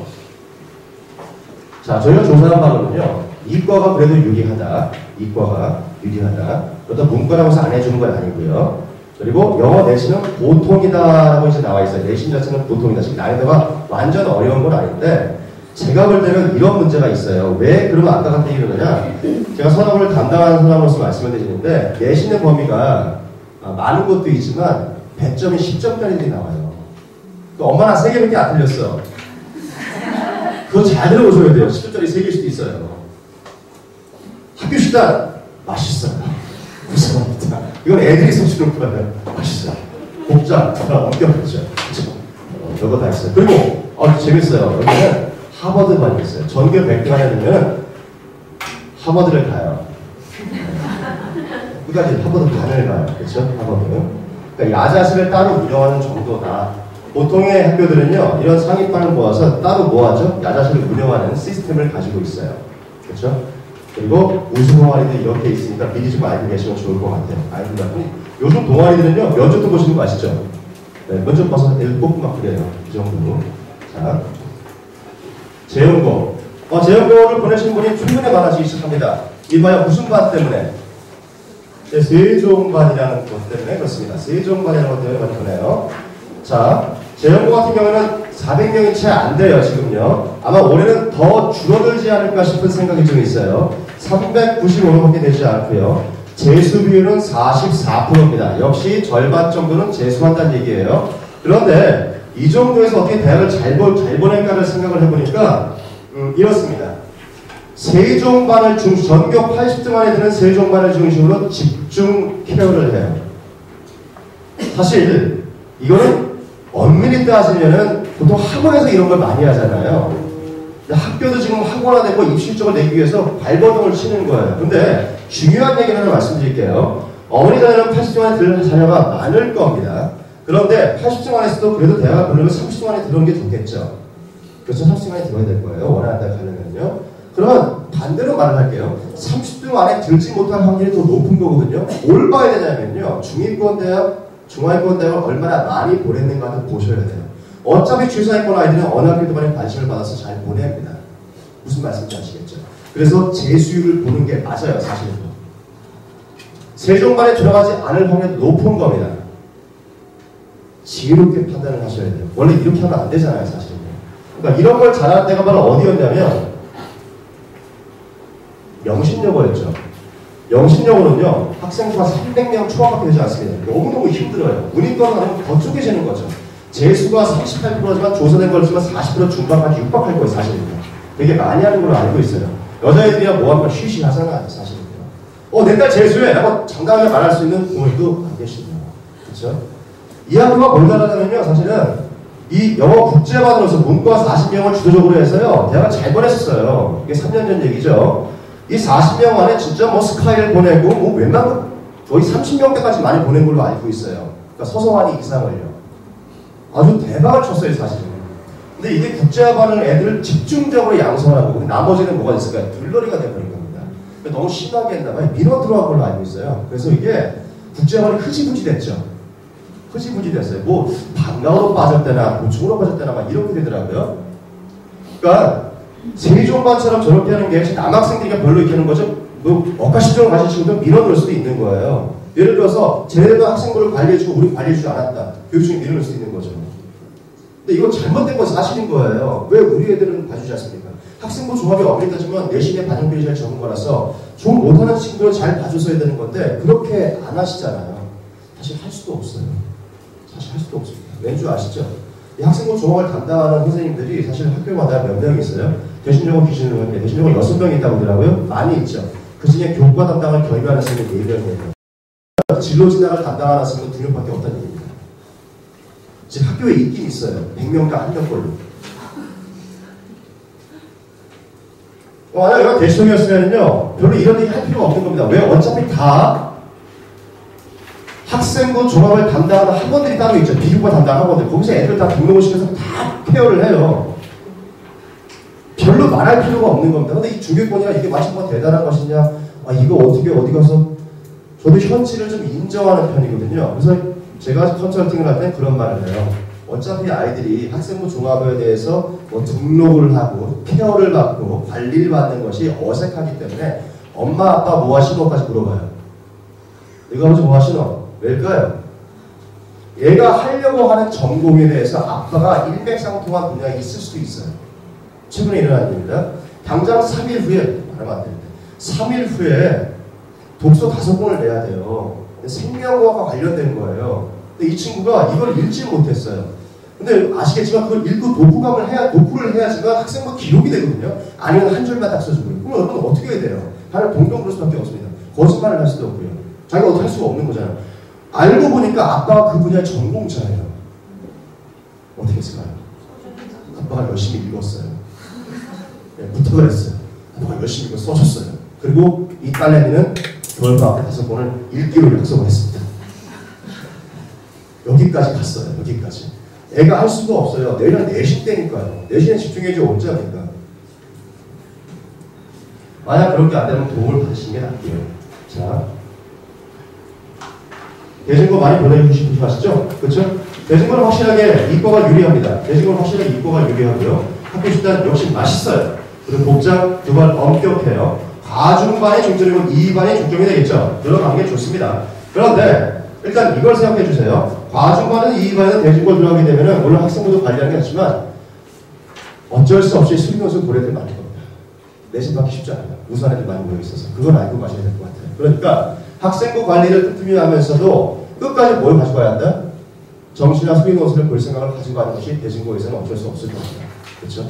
자, 저희가 조사한 바로는요, 이과가 그래도 유리하다. 이과가 유리하다. 그렇다고 문과라고 해서 안 해주는 건 아니고요. 그리고 영어 내신은 보통이다라고 이제 나와 있어요. 내신 자체는 보통이다. 지금 난이도가 완전 어려운 건 아닌데, 제가 볼 때는 이런 문제가 있어요. 왜 그러면 아까 같은 얘기를 하냐? 제가 선업을 담당하는 사람으로서 말씀을 드리는데, 내신의 범위가 많은 것도 있지만 100점이 10점짜리들이 나와요. 또 엄마나 3개밖에 안 틀렸어. 그거 잘 들어보셔야 돼요. 10점짜리 3개일 수도 있어요. 학교 식단 맛있어요. 무서워합니다. 이건 애들이 써주는 거예요. 맛있어요. 복잡, 엄격하죠. 저거 다 있어요. 그리고 재밌어요. 여기는 하버드반이 있어요. 전교 100등 하나 되면 하버드를 가요. 끝까지 하버드 반을 가요. 그렇죠? 하버드. 그러니까 야자실을 따로 운영하는 정도다. 보통의 학교들은요, 이런 상위반을 모아서 따로 뭐하죠? 야자실을 운영하는 시스템을 가지고 있어요. 그렇죠? 그리고 우수 동아리들이 이렇게 있으니까 미리 좀 알고 계시면 좋을 것 같아요. 알고 보니 요즘 동아리들은요, 면접도 보시는 거 아시죠? 네, 면접 봐서 애들 뽑고 막 그래요. 이 정도로. 자, 재연고. 재연고를 보내신 분이 충분히 많아지기 시작합니다. 이봐요, 무슨 반 때문에? 네, 세종반이라는 것 때문에 그렇습니다. 세종반이라는 것 때문에 많이 보내요. 자, 재연고 같은 경우는 400명이 채 안 돼요, 지금요. 아마 올해는 더 줄어들지 않을까 싶은 생각이 좀 있어요. 395명밖에 되지 않고요. 재수 비율은 44%입니다. 역시 절반 정도는 재수한다는 얘기예요. 그런데 이 정도에서 어떻게 대학을 잘 보낼까를 생각을 해보니까 이렇습니다. 세종반을 전교 80등 안에 드는 세종반을 중심으로 집중 케어를 해요. 사실 이거는 엄밀히 따지면은 보통 학원에서 이런 걸 많이 하잖아요. 학교도 지금 학원화되고 입시적을 내기 위해서 발버둥을 치는 거예요. 근데 중요한 얘기를 하나 말씀드릴게요. 어머니 자녀는 80등 안에 들는 자녀가 많을 겁니다. 그런데 80등 안에서도 그래도 대학을 보려면 30등 안에 들어오는 게 좋겠죠. 그래서 30등 안에 들어야 될 거예요. 원하는 데 가려면요. 그러면 반대로 말을 할게요. 30등 안에 들지 못할 확률이 더 높은 거거든요. 뭘 봐야 되냐면요. 중위권 대학, 중하위권 대학을 얼마나 많이 보냈는가를 보셔야 돼요. 어차피 최상위권 아이들은 어느 학교도 간에 관심을 받아서 잘 보냅니다. 무슨 말씀인지 아시겠죠? 그래서 재수율을 보는 게 맞아요, 사실은. 세종반에 들어가지 않을 확률이 높은 겁니다. 지혜롭게 판단을 하셔야 돼요. 원래 이렇게 하면 안 되잖아요, 사실은. 그러니까 이런 걸 잘하는 데가 바로 어디였냐면 영신여고였죠. 영신여고는요, 학생수가 300명 초반밖에 되지 않습니다. 너무너무 힘들어요. 문이과가 아니면 더 쪼개지는 거죠. 재수가 38%지만 조사된 걸지만 40% 중반까지 육박할 거예요, 사실은요. 되게 많이 하는 걸로 알고 있어요. 여자애들이야 뭐하면 쉬쉬하잖아요, 사실은요. 내 딸 재수해! 라고 장담하게 말할 수 있는 부모님도 안 계십니다. 그렇죠? 이 학교가 뭘 잘하냐면요, 사실은 이 영어 국제반으로서 문과 40명을 주도적으로 해서요, 대학을 잘 보냈었어요. 이게 3년 전 얘기죠. 이 40명 안에 진짜 뭐 스카이를 보내고, 뭐 웬만하면 거의 30명대까지 많이 보낸 걸로 알고 있어요. 그러니까 서서환이 이상을요. 아주 대박을 쳤어요, 사실은. 근데 이게 국제반을 애들을 집중적으로 양성을 하고, 나머지는 뭐가 있을까요? 들러리가 돼버린 겁니다. 너무 심하게 했나봐요. 민원 들어간 걸로 알고 있어요. 그래서 이게 국제반이 흐지부지 됐죠. 흐지부지 됐어요. 뭐, 방과후로 빠졌대나, 보충으로 빠졌대나, 막 이렇게 되더라고요. 그러니까, 세종반처럼 저렇게 하는 게 남학생들이 별로 이렇게 하는 거죠. 뭐, 억가심정을 가진 친구들은 밀어넣을 수도 있는 거예요. 예를 들어서, 쟤네도 학생부를 관리해주고, 우리 관리해주지 않았다. 교육청이 밀어넣을 수 있는 거죠. 근데 이건 잘못된 건 사실인 거예요. 왜 우리 애들은 봐주지 않습니까? 학생부 종합이 어머니 따지면 내신의 반영비율이 제일 적은 거라서 좀 못하는 친구를 잘 봐줬어야 되는 건데 그렇게 안 하시잖아요. 사실 할 수도 없어요. 사실 할 수도 없습니다. 왠지 아시죠? 이 학생부 종합을 담당하는 선생님들이 사실 학교마다 몇 명 있어요. 대신여고 기준으로 하는데 대신여고 6명 있다고 하더라고요. 많이 있죠. 그 중에 교과 담당을 겸임하는 선생님이 4명이에요. 진로 진학을 담당하는 선생님은 2명밖에 없다는 얘기입니다. 지금 학교에 있긴 있어요. 100명당 1명꼴로. 만약 이거 대시동이었으면요, 별로 이런 얘기 할 필요가 없는 겁니다. 왜? 어차피 다 학생부 종합을 담당하는 학원들이 따로 있죠. 비교과 담당 학원들. 거기서 애들 다 등록을 시켜서 다 케어를 해요. 별로 말할 필요가 없는 겁니다. 근데 이 중개권이라 이게 마치 뭐 대단한 것이냐, 이거 어떻게 어디 가서, 저도 현실을 좀 인정하는 편이거든요. 그래서 제가 컨설팅을 할 때 그런 말을 해요. 어차피 아이들이 학생부 종합에 대해서 뭐 등록을 하고 케어를 받고 관리를 받는 것이 어색하기 때문에 엄마 아빠 뭐 하시노까지 물어봐요. 이거 아버지 뭐 하시노? 왜일까요? 얘가 하려고 하는 전공에 대해서 아빠가 일맥상통한 분야가 있을 수도 있어요. 최근에 일어난 일입니다. 당장 3일 후에, 말하면 안 되는데 3일 후에 독서 5권을 내야 돼요. 생명과학과 관련된 거예요. 근데 이 친구가 이걸 읽지 못했어요. 근데 아시겠지만 그걸 읽고 도프를 해야지만 학생부 기록이 되거든요. 아니면 한 줄만 딱 써주고요. 그럼 여러분 어떻게 해야 돼요? 다른 동동 그럴 수밖에 없습니다. 거짓말을 할 수도 없고요. 자기가 어떻게 할 수가 없는 거잖아요. 알고 보니까 아빠가 그 분야의 전공자예요. 어떻게 했을까요? 아빠가 열심히 읽었어요. 네, 부탁을 했어요. 아빠가 열심히 읽고 써줬어요. 그리고 이 딸내미는 겨울방학 때 5권을 읽기로 약속을 했습니다. 여기까지 갔어요. 여기까지. 애가 할 수가 없어요. 내일은 내신 때니까요. 내신에 집중해야지 언제 합니까? 만약 그런 게 안 되면 도움을 받으시는 게 낫게요. 자, 대진고 많이 보내주시고 하시죠? 그렇죠? 대진고는 확실하게 이과가 유리합니다. 대진고는 확실하게 이과가 유리하고요. 학교 식단 역시 맛있어요. 그리고 복장 2번 엄격해요. 과중반의 중점이고 2반의 중점이 되겠죠. 들어가는 게 좋습니다. 그런데 일단 이걸 생각해 주세요. 과중반은 2반에는 대진고 들어가게 되면 물론 학생부도 관리하는 게 있지만 어쩔 수 없이 수리노수 고래들 많을 겁니다. 내신 받기 쉽지 않아요. 우수한 애들 많이 모여 있어서 그걸 알고 가셔야 될 것 같아요. 그러니까 학생부 관리를 틈틈이 하면서도 끝까지 뭘 가져가야 한다? 정시나 수리노수를 볼 생각을 가지고 가는 것이 대진고에서는 어쩔 수 없을 겁니다. 그렇죠?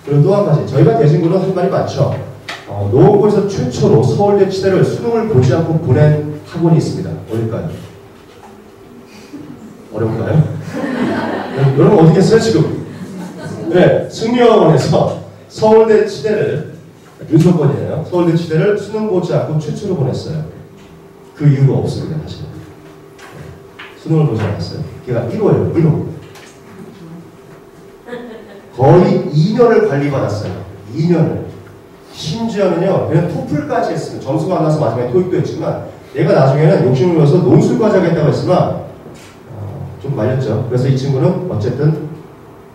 그리고 또 한 가지, 저희가 대진고는 할 말이 많죠. 노원고에서 최초로 서울대 치대를 수능을 보지 않고 보낸 학원이 있습니다. 어딜까요? 어려운가요? 여러분 어떻게 했어요 지금? 네, 승려학원에서 서울대 치대를 윤석권이에요. 서울대 치대를 수능 보지 않고 최초로 보냈어요. 그 이유가 없습니다. 사실 수능을 보지 않았어요. 걔가 1호예요. 1호. 거의 2년을 관리받았어요. 2년을. 심지어는요, 그냥 토플까지 했어요. 점수가 안 나서 마지막에 토익도 했지만, 얘가 나중에는 욕심을 내서 논술까지 하겠다고 했지만, 좀 말렸죠. 그래서 이 친구는 어쨌든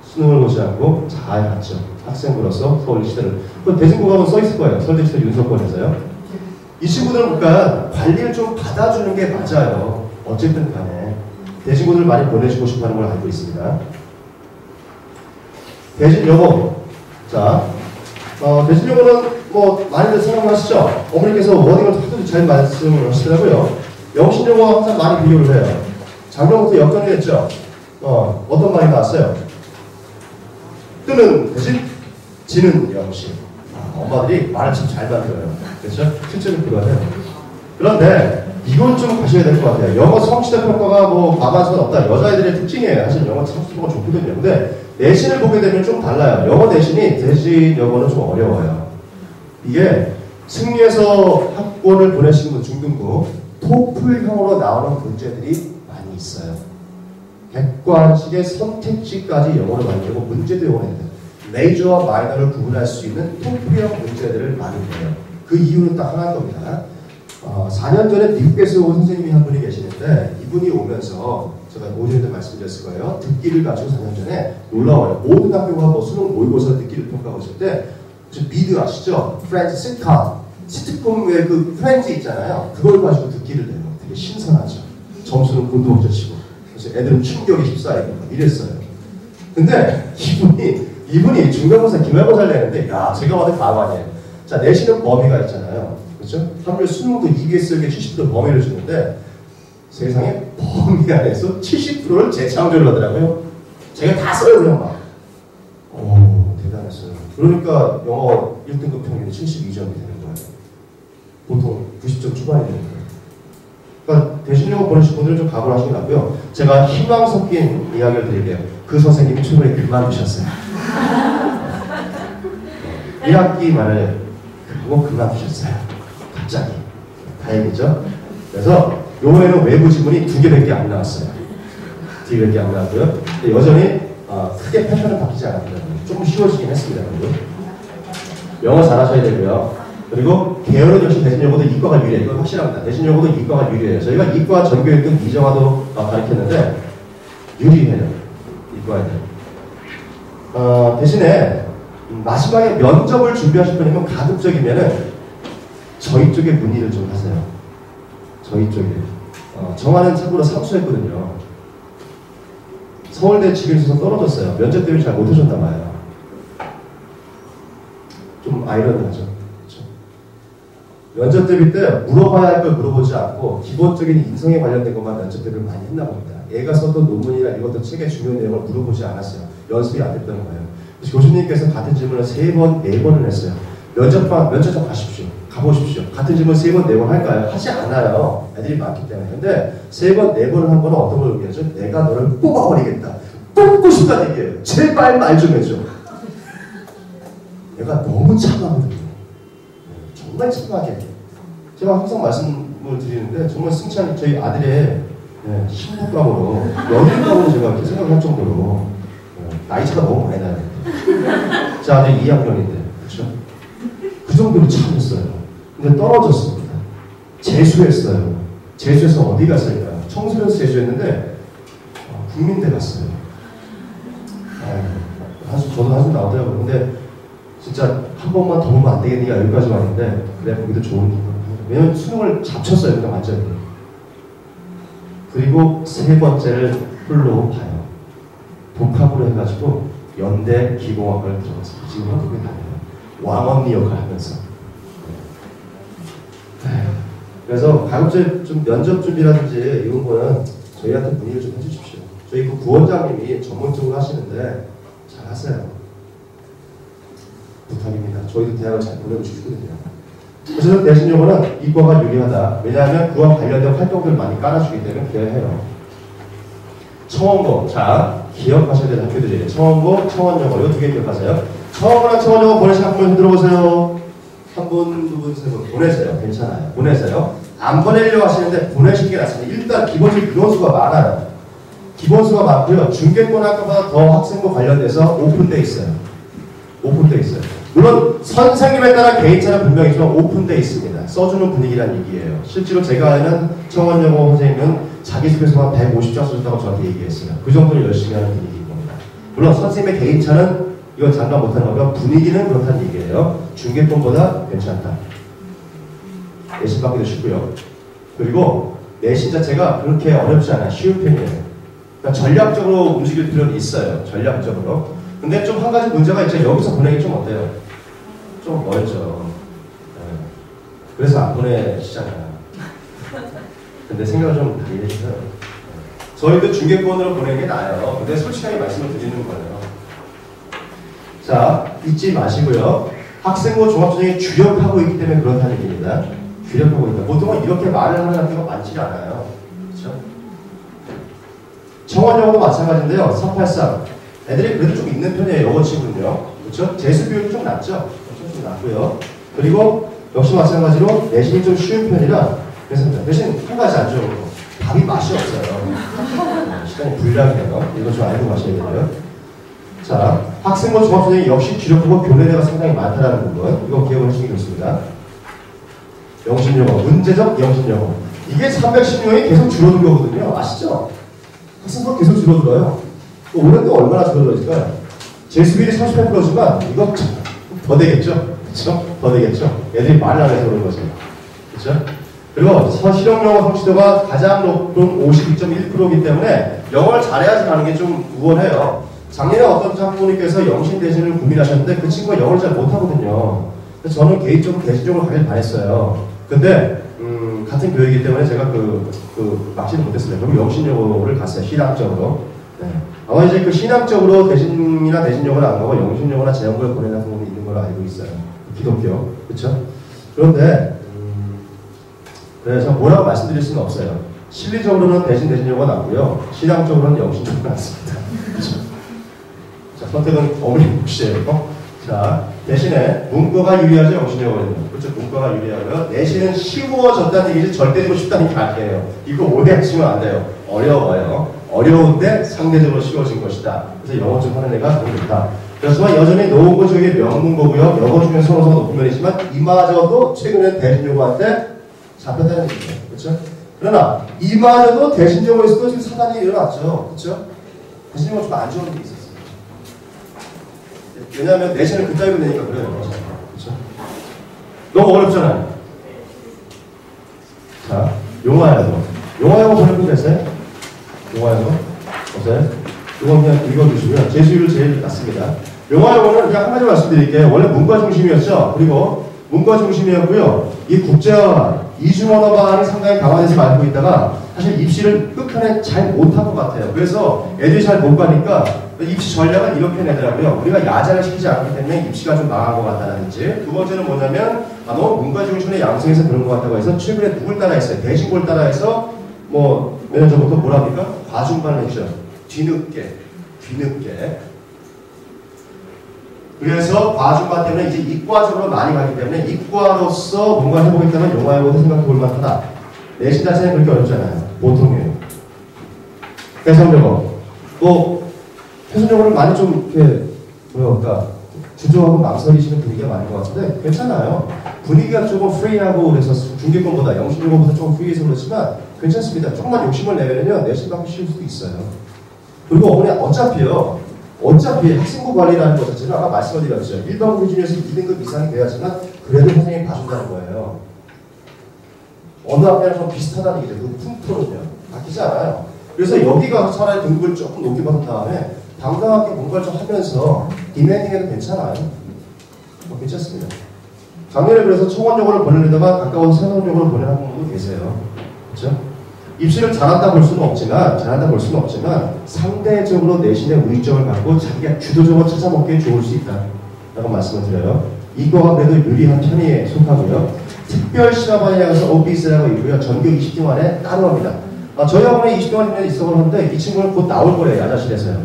수능을 보지 않고 잘 갔죠. 학생으로서 서울대 치대를. 그 대진고 가면 써 있을 거예요. 서울대 치대 윤석권에서요. 이 친구들은 그러니까 관리를 좀 받아주는 게 맞아요. 어쨌든 간에. 대진고들 많이 보내주고 싶어 하는 걸 알고 있습니다. 대진여고. 자, 대진여고는 뭐 많이들 생각하시죠? 어머니께서 워딩을 하도 잘 말씀을 하시더라고요. 영신여고와 항상 많이 비교를 해요. 작년부터 역전이 됐죠? 어떤 말이 나왔어요? 뜨는 대신 지는 영신. 엄마들이 말을 참 잘 만들어요. 그렇죠? 실제로 그러네요. 그런데 이건 좀 가셔야 될 것 같아요. 영어 성취도 평가가 뭐 과반수가 없다. 여자애들의 특징이에요. 사실 영어 성취도가 좋거든요. 근데 내신을 보게 되면 좀 달라요. 영어 내신이 대신 영어는 좀 어려워요. 이게 승리해서 학원을 보내시는 분 중등부 토플형으로 나오는 문제들이 많이 있어요. 객관식의 선택지까지 영어로 만들고 문제도 영어로 해야 돼요. 메이저와 마이너를 구분할 수 있는 토플형 문제들을 많이 해요. 그 이유는 딱 하나일 겁니다. 4년 전에 미국에서 온 선생님이 한 분이 계시는데 이분이 오면서 제가 오전에도 말씀드렸을 거예요. 듣기를 가지고 4년 전에 놀라워요. 모든 학교가 뭐 수능 모의고사 듣기를 평가하고 있을 때 미드 아시죠? 프렌즈 시트콤. 시트콤 외에 그 프렌즈 있잖아요. 그걸 가지고 듣기를 내요. 되게 신선하죠. 점수는 곤두박질 치고. 그래서 애들은 충격에 휩싸이고 이랬어요. 근데 이분이 중간고사 기말고사를 내는데 야 제가 봐도 과반이에요. 자 내신은 범위가 있잖아요. 그렇죠? 하물며 수능도 EBS에게 70% 범위를 주는데 세상에 범위 안에서 70%를 재창조를 하더라고요. 제가 다 써요 그냥 막. 오 대단했어요. 그러니까 영어 1등급 평균이 72점이 되는 거예요. 보통 90점 초반이 되는 거예요. 그러니까 대신영어 보내신 분들은 좀 각오를 하시는 것 같고요. 제가 희망 섞인 이야기를 드릴게요. 그 선생님이 최근에 그만두셨어요. 1학기 말에 그거 그만두셨어요. 갑자기. 다행이죠? 그래서 요번에는 외부 지문이 2개밖에 안 나왔어요. 2개밖에 안 나왔고요. 근데 여전히 크게 패턴은 바뀌지 않았더라고요. 조금 쉬워지긴 했습니다. 그리고 영어 잘하셔야 되고요. 그리고 계열은 역시 대신여고도 이과가 유리해요. 이건 확실합니다. 대신여고도 이과가 유리해요. 저희가 이과 전교일등 이정화도 가르쳤는데 유리해요. 이과에. 대신에 마지막에 면접을 준비하실 분이면 가급적이면은 저희 쪽에 문의를 좀 하세요. 저희 쪽에. 정화는 참고로 삼수했거든요. 서울대 지금 있어서 떨어졌어요. 면접 때문에 잘 못하셨나봐요. 좀 아이러니하죠. 그렇죠? 면접 대비 때 물어봐야 할 걸 물어보지 않고 기본적인 인성에 관련된 것만 면접 대비를 많이 했나 봅니다. 얘가 썼던 논문이나 읽었던 책의 중요한 내용을 물어보지 않았어요. 연습이 안 됐다는 거예요. 그래서 교수님께서 같은 질문을 3번, 4번을 했어요. 면접장 가십시오. 가보십시오. 같은 질문 3번, 4번 할까요? 하지 않아요. 애들이 많기 때문에. 근데 3번, 4번을 한 거는 어떤 걸 의미하죠? 내가 너를 뽑아버리겠다. 뽑고 싶다는 얘기예요. 제발 말 좀 해줘. 얘가 너무 참하거든요. 정말 참하게. 제가 항상 말씀을 드리는데 정말 승찬이 저희 아들의 신부감으로 연인감으로 제가 이렇게 생각을 할 정도로 나이차가 너무 많이 나요. 제 아들 2학년인데 그렇죠? 그 정도로 참았어요. 근데 떨어졌습니다. 재수했어요. 재수해서 어디 갔을까요? 청소년에서 재수했는데 국민대 갔어요. 저도 한숨 나오더라고요. 근데 진짜 한 번만 더 보면 안 되겠니? 여기까지 왔는데 그래 거기도 좋은 기분. 왜냐면 수능을 잡쳤어요. 그냥 완전히. 그리고 3번째를 홀로 봐요. 복합으로 해가지고 연대 기공학과를 들어갔어요. 지금 한국에 다녀요. 왕언니 역할 하면서. 그래서 가급적 좀 면접 준비라든지 이런 거는 저희한테 문의를 좀 해주십시오. 저희 그 부원장님이 전문적으로 하시는데 잘 하세요. 부탁입니다. 저희도 대학을 잘 보내고 싶거든요. 그래서 대신 요거는 이과가 유리하다. 왜냐하면 그와 관련된 활동들을 많이 깔아주기 때문에 그래야 해요. 청원고. 자, 기억하셔야 되는 학교들이에요. 청원고, 청원영어. 이 2개 기억하세요. 청원고랑 청원영어 보내신 학부모 들어보세요. 한 분, 두 분, 세 분 보내세요. 괜찮아요. 보내세요. 안 보내려고 하시는데 보내시는 게 낫습니다. 일단 기본적인 인원수가 많아요. 기본수가 많고요. 중개권 학과보다 더 학생부 관련돼서 오픈돼 있어요. 오픈돼 있어요. 물론 선생님에 따라 개인차는 분명히 있지만 오픈돼 있습니다. 써주는 분위기란 얘기예요. 실제로 제가 아는 청원영어 선생님은 자기소개서만 150장 써준다고 저한테 얘기했어요. 그 정도로 열심히 하는 분위기인 겁니다. 물론 선생님의 개인차는 이건 장담 못하는 거고요. 분위기는 그렇다는 얘기예요. 중개권보다 괜찮다. 내신 받기도 쉽고요. 그리고 내신 자체가 그렇게 어렵지 않아요. 쉬운 편이에요. 그러니까 전략적으로 움직일 필요는 있어요. 전략적으로. 근데 좀 한 가지 문제가 있죠. 여기서 보내기 좀 어때요? 좀 멀죠. 네. 그래서 안 보내시잖아요. 근데 생각을 좀 다르게 해주세요. 저희도 중개권으로 보내는 게 나아요. 근데 솔직하게 말씀을 드리는 거예요. 자, 잊지 마시고요. 학생부 종합전형이 주력하고 있기 때문에 그렇다는 얘기입니다. 주력하고 있다. 보통은 이렇게 말을 하는 학교가 많지 않아요. 그렇죠? 청원영어도 마찬가지인데요. 383. 애들이 그래도 좀 있는 편이에요. 영어 친구는요. 그렇죠? 재수 비율이 좀 낮죠? 좀 낮고요. 그리고 역시 마찬가지로 내신이 좀 쉬운 편이라 괜찮습니다. 대신 한 가지 안 좋은 거. 밥이 맛이 없어요. 시간이 불량해요. 이거 좀 알고 가셔야 되고요. 자, 학생부 종합전형이 역시 주력하고 교내대가 상당히 많다는 부분. 이거 기억을 하시기 좋습니다. 영신영어, 문제적 영신영어. 이게 310명이 계속 줄어든 거거든요. 아시죠? 학생부가 계속 줄어들어요. 올해 또 얼마나 줄어들었을까요? 재수비율이 38%지만 이거 더 되겠죠? 그렇죠? 더 되겠죠? 애들이 말을 안 해서 그런 거죠. 그렇죠? 그리고 실용영어 성취도가 가장 높은 52.1%이기 때문에 영어를 잘해야지 가는 게 좀 우월해요. 작년에 어떤 장부모님께서 영신 대신을 고민하셨는데 그 친구가 영어를 잘 못하거든요. 그래서 저는 개인적으로 대신적으로 가길 바랬어요. 근데 같은 교육이기 때문에 제가 막지는 못했어요. 그럼 영신영어를 갔어요. 신학적으로. 네. 아마 이제 그 신학적으로 대신이나 대신영어를 안 가고 영신영어나 재영어를 보내는 부분이 있는 걸로 알고 있어요. 기독교. 그렇죠? 그런데 그래서 뭐라고 말씀드릴 수는 없어요. 실리적으로는 대신영어가 낫고요. 신학적으로는 영신영어가 낫습니다. 그렇죠? 자, 선택은 어머니 몫이에요. 자, 대신에 문과가 유리하죠, 영신영어는. 그렇죠? 문과가 유리하고요. 내신은 쉬워졌다는 얘기지 절대적으로 쉽다는 게 아니에요. 이거 오해하시면 안 돼요. 어려워요. 어려운데 상대적으로 쉬워진 것이다. 그래서 영어 좀 하는 애가 더 좋다. 그렇지만 여전히 노은고 쪽이 명문고고요. 영어 중에 선호도가 높은 면이지만 이마저도 최근에 대신여고한테 잡혔다는 얘기죠. 그렇죠? 그러나 이마저도 대신여고에서도 지금 사단이 일어났죠. 그렇죠? 사실 좀 안 좋은 게 있었어요. 왜냐하면 내신을 그따위로 내니까 그래요. 그렇죠? 너무 어렵잖아요. 자, 용화영어. 용화영어 보내분 됐어요? 용화영어? 없어요? 이거 그냥 읽어주시면 제수율 제일 낮습니다. 용화영어는 그냥 한 가지 말씀드릴게요. 원래 문과 중심이었죠. 그리고 문과 중심이었고요. 이 국제화, 이중언어반이 상당히 강화돼서 알고 있다가 사실 입시를 끝간에 잘 못한 것 같아요. 그래서 애들이 잘 못 가니까 입시 전략을 이렇게 내더라고요. 우리가 야자를 시키지 않기 때문에 입시가 좀 망한 것 같다는지. 두 번째는 뭐냐면 너무 문과 중심의 양성에서 그런 것 같다고 해서 최근에 누굴 따라했어요? 대신골 따라해서 뭐 몇 년 전부터 뭐라 합니까? 과중반을 했죠. 뒤늦게. 그래서 과중반 때문에 이제 이과적으로 많이 가기 때문에 이과로서 뭔가 해보겠다면 영화에보다 생각해 볼 만하다. 내신 자체는 그렇게 어렵잖아요. 보통이에요. 해성적어. 또 해성적어를 많이 좀 이렇게 뭐랄까 주저하고 망설이시는 분위기가 많은 것 같은데 괜찮아요. 분위기가 조금 프리하고 그래서 중계권보다 영신적어보다 조금 프리해서 그렇지만 괜찮습니다. 조금만 욕심을 내면요 내신 받기 쉬울 수도 있어요. 그리고 그냥 어차피 학생부 관리라는 것 자체는 아까 말씀드렸죠. 일반 기준에서 2등급 이상이 돼야지만 그래도 선생님이 봐준다는 거예요. 어느 학교랑 좀 비슷하다는 얘기죠. 그 풍토는요. 바뀌지 않아요. 그래서 여기 가서 차라리 등급을 조금 높게 받은 다음에 당당하게 뭔가를 좀 하면서 디멘딩해도 괜찮아요. 괜찮습니다. 작년에 그래서 청원여고를 보내려다가 가까워서 세성여고를 보내는 분도 계세요. 그렇죠? 입시를 잘한다 볼 수는 없지만 상대적으로 내신의 우위점을 갖고 자기가 주도적으로 찾아먹기에 좋을 수 있다 라고 말씀을 드려요. 이거가 그래도 유리한 편에 속하고요. 특별시험반에 가서 OBS라고 있고요. 전교 20등 안에 따로 합니다. 저희 학원에 20등 안에 있어보는데 이 친구는 곧 나올 거래요. 야자실에서요.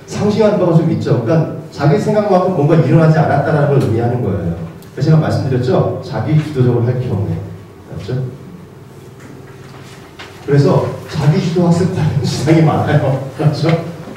상징하는 바가 좀 있죠. 그러니까 자기 생각만큼 뭔가 일어나지 않았다는 걸 의미하는 거예요. 그래서 제가 말씀드렸죠. 자기 주도적으로 할 필요 없네. 맞죠? 그래서 자기주도 학습 관련 시장이 많아요. 그렇죠?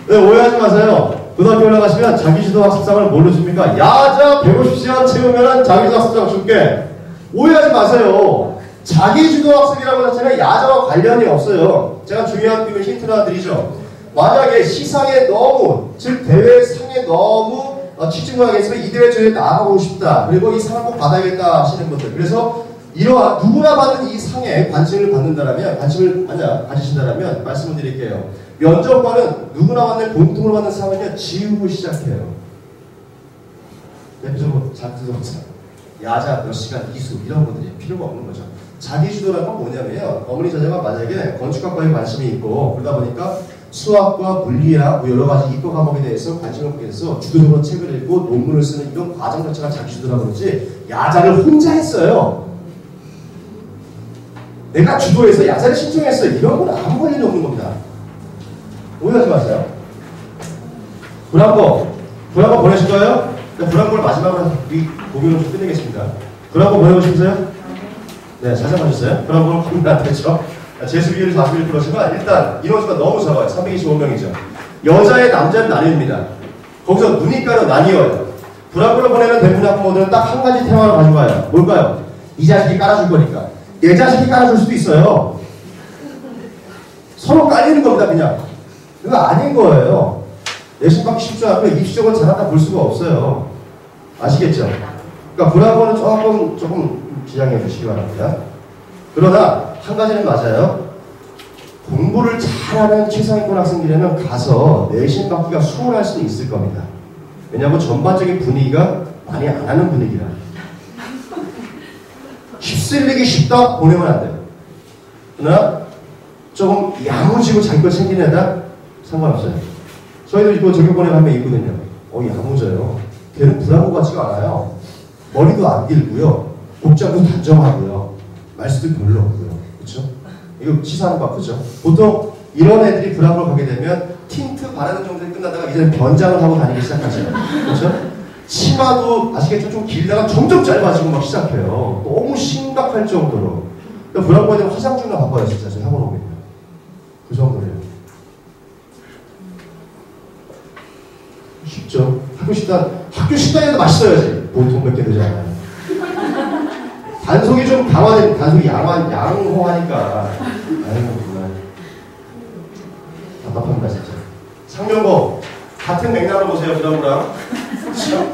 네, 오해하지 마세요. 고등학교 올라가시면 자기주도 학습상을 뭘로 줍니까? 야자 150시간 채우면 자기주도 학습상 줄게. 오해하지 마세요. 자기주도 학습이라고 자체는 야자와 관련이 없어요. 제가 중요한 비밀 힌트를 하나 드리죠. 만약에 시상에 너무, 즉 대회상에 너무 치중하겠으면 이 대회 저에 나가고 싶다. 그리고 이 상을 꼭 받아야겠다 하시는 분들. 그래서 이러한 누구나 받는 이 상에 관심을 가지신다면 말씀을 드릴게요. 면접관은 누구나 받는 공통으로 받는 상은요 지우고 시작해요. 대표적으로 자기주도학습, 야자 몇 시간 이수 이런 것들이 필요가 없는 거죠. 자기주도라는 건 뭐냐면요. 어머니 자녀가 만약에 건축학과에 관심이 있고 그러다 보니까 수학과 물리학 뭐 여러 가지 이과 과목에 대해서 관심을 갖게 돼서 주도적으로 책을 읽고 논문을 쓰는 이런 과정 자체가 자기주도라고 그러지 야자를 혼자 했어요. 내가 주도해서 야자를 신청했어요. 이런 건 아무 관련이 없는 겁니다. 오해하지 마세요. 브라보 보내실 거예요? 브라보를 마지막으로 이 고민을 좀 끝내겠습니다. 브라보 보내보시면서요? 네, 잘 생각하셨어요? 브라보는 고민 안 되죠? 재수 비율이 41%지만 일단 인원수가 너무 적어요. 325명이죠. 여자의 남자는 나뉩니다. 거기서 문이과로 나뉘어요. 브라보를 보내는 대부분의 학부모들은 딱 한 가지 테마를 가지고 와요. 뭘까요? 이 자식이 깔아줄 거니까. 내 자식이 깔아줄 수도 있어요. 서로 깔리는 겁니다, 그냥. 그거 아닌 거예요. 내신 받기 쉽지 않고 입시적으로 잘한다 볼 수가 없어요. 아시겠죠? 그러니까 브라보는 조금 지양해 주시기 바랍니다. 그러나 한 가지는 맞아요. 공부를 잘하는 최상위권 학생들에는 가서 내신 받기가 수월할 수도 있을 겁니다. 왜냐하면 전반적인 분위기가 많이 안 하는 분위기라. 휩쓸리기 쉽다? 보내면 안 돼요. 그러나 조금 야무지고 자기 걸 챙기는 애다? 상관없어요. 저희도 이거 저격권에 한 명 있거든요. 야무져요. 걔는 브라보 같지가 않아요. 머리도 안 길고요. 복장도 단정하고요. 말수도 별로 없고요. 그렇죠? 이거 치사한 거 그죠? 보통 이런 애들이 브라보를 가게 되면 틴트 바르는 정도에 끝나다가 이제는 변장을 하고 다니기 시작하죠. 그렇죠? 치마도 아시겠죠? 좀 길다가 점점 짧아지고 막 시작해요. 너무 심각할 정도로. 브라보에 대한 화장 중이나 바빠요, 진짜. 저희 학원 오면요. 그 정도예요. 쉽죠? 학교 식단에도 맛있어야지. 보통 몇 개 되지 않아요. 단속이 좀 강화된, 단속이 양호하니까. 아유, 정말. 답답합니다, 진짜. 상명고 같은 맥락으로 보세요, 부담부랑. 그렇죠?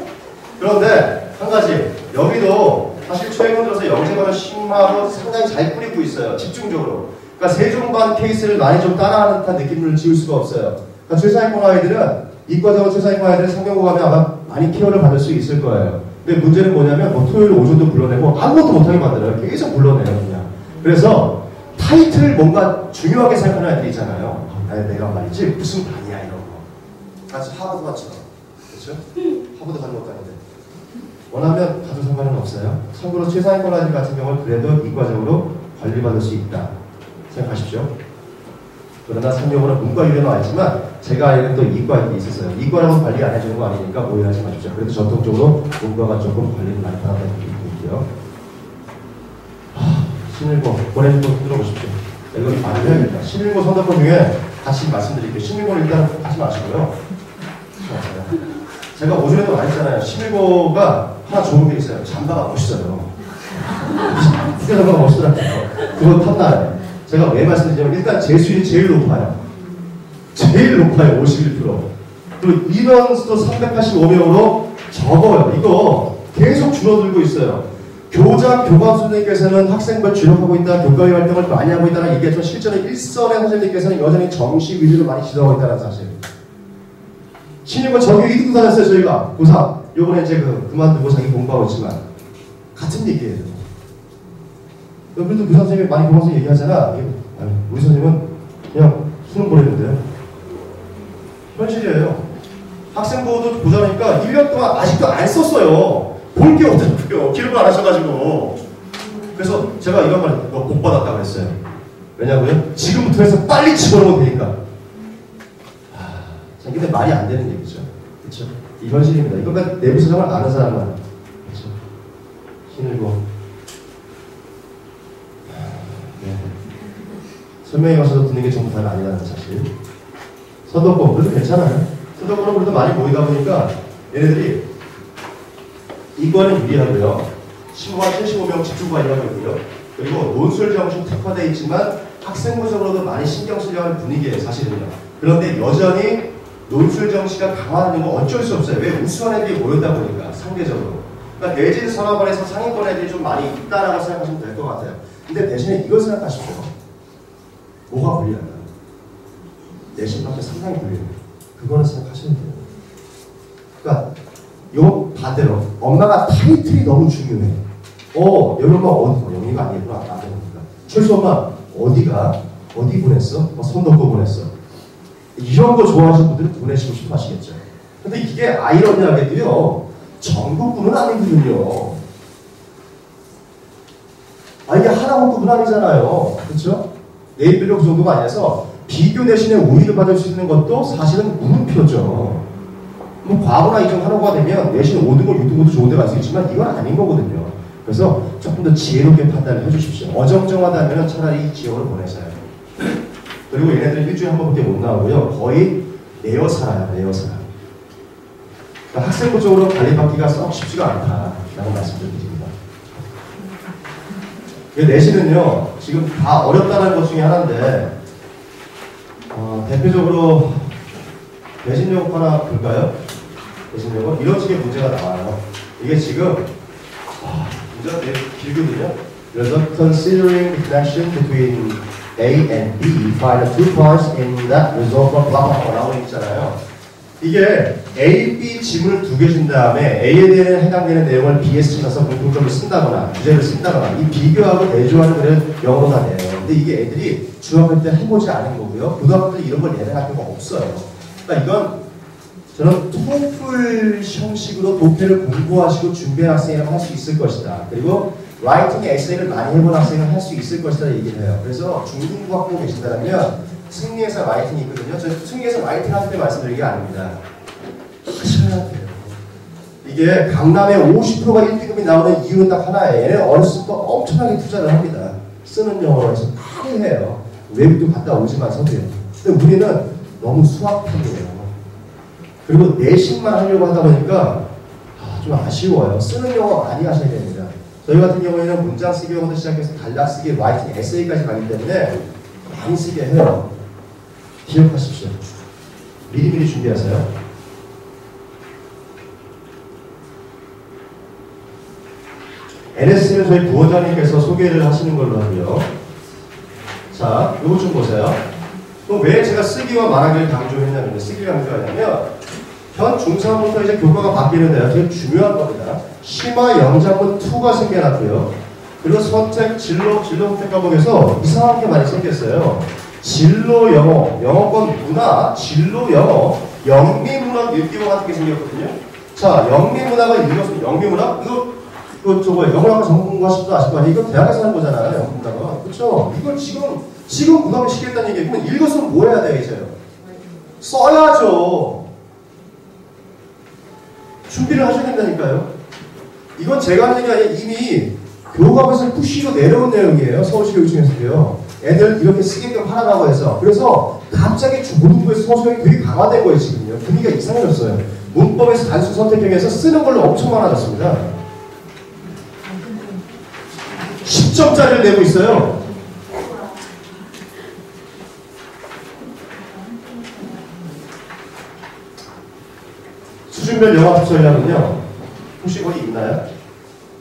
그런데 한 가지, 여기도 사실 최근 들어서 영재반을 심화로 상당히 잘 뿌리고 있어요, 집중적으로. 그러니까 세종반 케이스를 많이 좀 따라하는 듯한 느낌을 지울 수가 없어요. 그러니까 최상위권 아이들은, 이과적으로 최상위권 아이들은 상명고 가면 아마 많이 케어를 받을 수 있을 거예요. 근데 문제는 뭐냐면, 뭐 토요일 오전도 불러내고 아무것도 못하게 만들어요. 계속 불러내요, 그냥. 그래서 타이틀을 뭔가 중요하게 생각하는 애들이 있잖아요. 내가 말이지 무슨 반이야 이런 거. 같이 하버드 맞죠? 그렇죠? 하버드 가는 것도 아닌데. 원하면 가도 상관은 없어요. 참고로 최상위권 아이들 같은 경우는 그래도 이과적으로 관리받을 수 있다 생각하십시오. 그러나 상명고는 문과 유형은 알지만 제가 알기로는 또 이과에 있었어요. 이과라고 관리 안 해주는 거 아니니까 오해하지 마십시오. 그래도 전통적으로 문과가 조금 관리를 많이 받았다는 얘기 있고요. 신일고 보내준 거 들어보십시오. 이거 말을 해야겠다. 신일고 선거권 중에 다시 말씀드릴게요. 신일고는 일단 하지 마시고요. 제가 오전에도 말했잖아요. 신일고가 하나 좋은 게 있어요. 잠바가 멋있어요. 국대 잠바가 멋있더라고요. 그거 탐나요. 제가 왜 말씀드리냐면 일단 재수율이 제일 높아요. 제일 높아요. 51%. 그리고 인원 수도 385명으로 적어요. 이거 계속 줄어들고 있어요. 교장, 교감 선생님께서는 학생들 주력하고 있다, 교과위 활동을 많이 하고 있다는 얘기하지만 실제로 일선의 선생님께서는 여전히 정시 위주로 많이 지도하고 있다는 사실. 신입은 정규 2등도 다녔어요, 저희가. 고3. 요번에 이제 그만두고 자기 공부하고 있지만. 같은 얘기예요. 그래도 그 선생님이 많이 공부해서 얘기하잖아. 우리 선생님은 그냥 수능 보냈는데요. 현실이에요. 학생보호도 보자니까 1년 동안 아직도 안 썼어요. 볼 게 없더라고요. 기록을 안 하셔가지고. 그래서 제가 이런 말, 너 복 받았다고 그랬어요. 왜냐고요? 지금부터 해서 빨리 집어넣으면 되니까. 근데 말이 안 되는 얘기죠. 그렇죠? 이 현실입니다. 이거 내부 사정을 아는 사람만. 그렇죠? 힘들고. 네. 설명회 가서도 듣는 게 전부 다는 아니라는 사실. 서도권, 그래도 괜찮아요. 서도권은 그래도 많이 모이다 보니까 얘네들이 이과는 유리하고요. 신고한 75명 집중관리하고 있고요. 그리고 논술 정신 특화되어 있지만 학생부적으로도 많이 신경 쓰려고 하는 분위기예요, 사실은요. 그런데 여전히 논술 정시가 강화하는 건 어쩔 수 없어요. 왜? 우수한 애들이 모였다 보니까, 상대적으로. 그러니까 내진 선화권에서 상위권 애들이 좀 많이 있다라고 생각하시면 될 것 같아요. 근데 대신에 이걸 생각하십시오. 뭐가 불리한다? 내신밖에 상당히 불리해요. 그거는 생각하셔야 돼요. 그러니까 요 반대로 엄마가 타이틀이 너무 중요해. 여기 엄마 어디? 영희가 아니구나. 안 되니까. 철수 엄마 어디 보냈어? 손 넣고 보냈어. 이런 거 좋아하시는 분들은 보내시고 싶어 하시겠죠. 근데 이게 아이러니하게도요, 전국구는 아니거든요. 이게 하나만큼은 아니잖아요. 그렇죠? 내일비료 그 정도가 아니라서 비교 대신에 우위를 받을 수 있는 것도 사실은 물음표죠. 뭐 과거나 이전 한호가 되면 내신 5등급, 6등급도 좋은 데 갈 수 있지만 이건 아닌 거거든요. 그래서 조금 더 지혜롭게 판단을 해주십시오. 어정쩡하다면 차라리 지역으로 보내셔요. 그리고 얘네들은 일주일에 한 번밖에 못 나오고요. 거의 내어 살아요. 내어 살아. 그러니까 학생부 쪽으로 관리받기가 썩 쉽지가 않다라고 말씀드립니다. 내신은요, 지금 다 어렵다는 것 중에 하나인데, 대표적으로 내신요법 하나 볼까요? 내신요법 이런 식의 문제가 나와요. 이게 지금 문제가 되게 길거든요. 그래서 considering the connection between A and B, find the two parts in that result from blah blah blah 라고 있잖아요. 이게 A, B 지문을 두 개 준 다음에 A에 대해 해당되는 내용을 B에 쓰면서 공통점을 쓴다거나 주제를 쓴다거나 이 비교하고 대조하는 거를 영어로 다 내요. 근데 이게 애들이 중학교 때 해보지 않은 거고요. 고등학교 때 이런 걸 내는 학교가 없어요. 그러니까 이건 저는 토플 형식으로 독해를 공부하시고 준비한 학생이라면 할 수 있을 것이다. 그리고 라이팅 에세이를 많이 해본 학생은 할 수 있을 것이다 얘기를 해요. 그래서 중등부 학부 계신다면 승리에서 라이팅이 있거든요. 저 승리에서 라이팅 하실 때 말씀드린 게 아닙니다. 하셔야 돼요. 이게 강남에 50%가 1등급이 나오는 이유는 딱 하나예요. 얘는 어렸을 때 엄청나게 투자를 합니다. 쓰는 영어로 해서 많이 해요. 외국도 갔다 오지만서도요. 근데 우리는 너무 수학형이에요. 그리고 내신만 하려고 하다 보니까 좀 아쉬워요. 쓰는 영어 많이 하셔야 됩니다. 저희 같은 경우에는 문장 쓰기부터 시작해서 단락 쓰기, 라이팅, 에세이까지 가기 때문에 많이 쓰게 해요. 기억하십시오. 미리미리 준비하세요. NS는 저희 부원장님께서 소개를 하시는 걸로 하고요. 자, 요거 좀 보세요. 또 왜 제가 쓰기와 말하기를 강조했냐면, 쓰기를 강조하냐면, 현 중3부터 이제 교과가 바뀌는데요. 되게 중요한 겁니다. 심화 영장문 2가 생겨났고요. 그리고 선택, 진로 선택 과목에서 이상한 게 많이 생겼어요. 진로 영어, 영어권 문화, 진로 영어, 영미문학 일기와 같은 게 생겼거든요. 자, 영미문학을 읽었으면 영미문학? 이거 저거 영어학과 전공하신 분 아실 거 아니에요? 이거 대학에서 하는 거잖아요. 영문학은. 그렇죠? 이걸 지금 부담을 시키겠다는 얘기. 그러면 읽었으면 뭐 해야 돼, 이제? 써야죠. 준비를 하셔야 된다니까요. 이건 제가 하는 게 아니라 이미 교과서에서 푸시로 내려온 내용이에요. 서울시 교육청에서도요. 애들 이렇게 쓰게끔 하라고 해서. 그래서 갑자기 문부에서 서술형이 되게 강화된 거예요, 지금요. 분위기가 이상해졌어요. 문법에서 단수 선택형에서 쓰는 걸로 엄청 많아졌습니다. 10점짜리를 내고 있어요. 수준별 영어 특설량은요, 혹시 거기 있나요?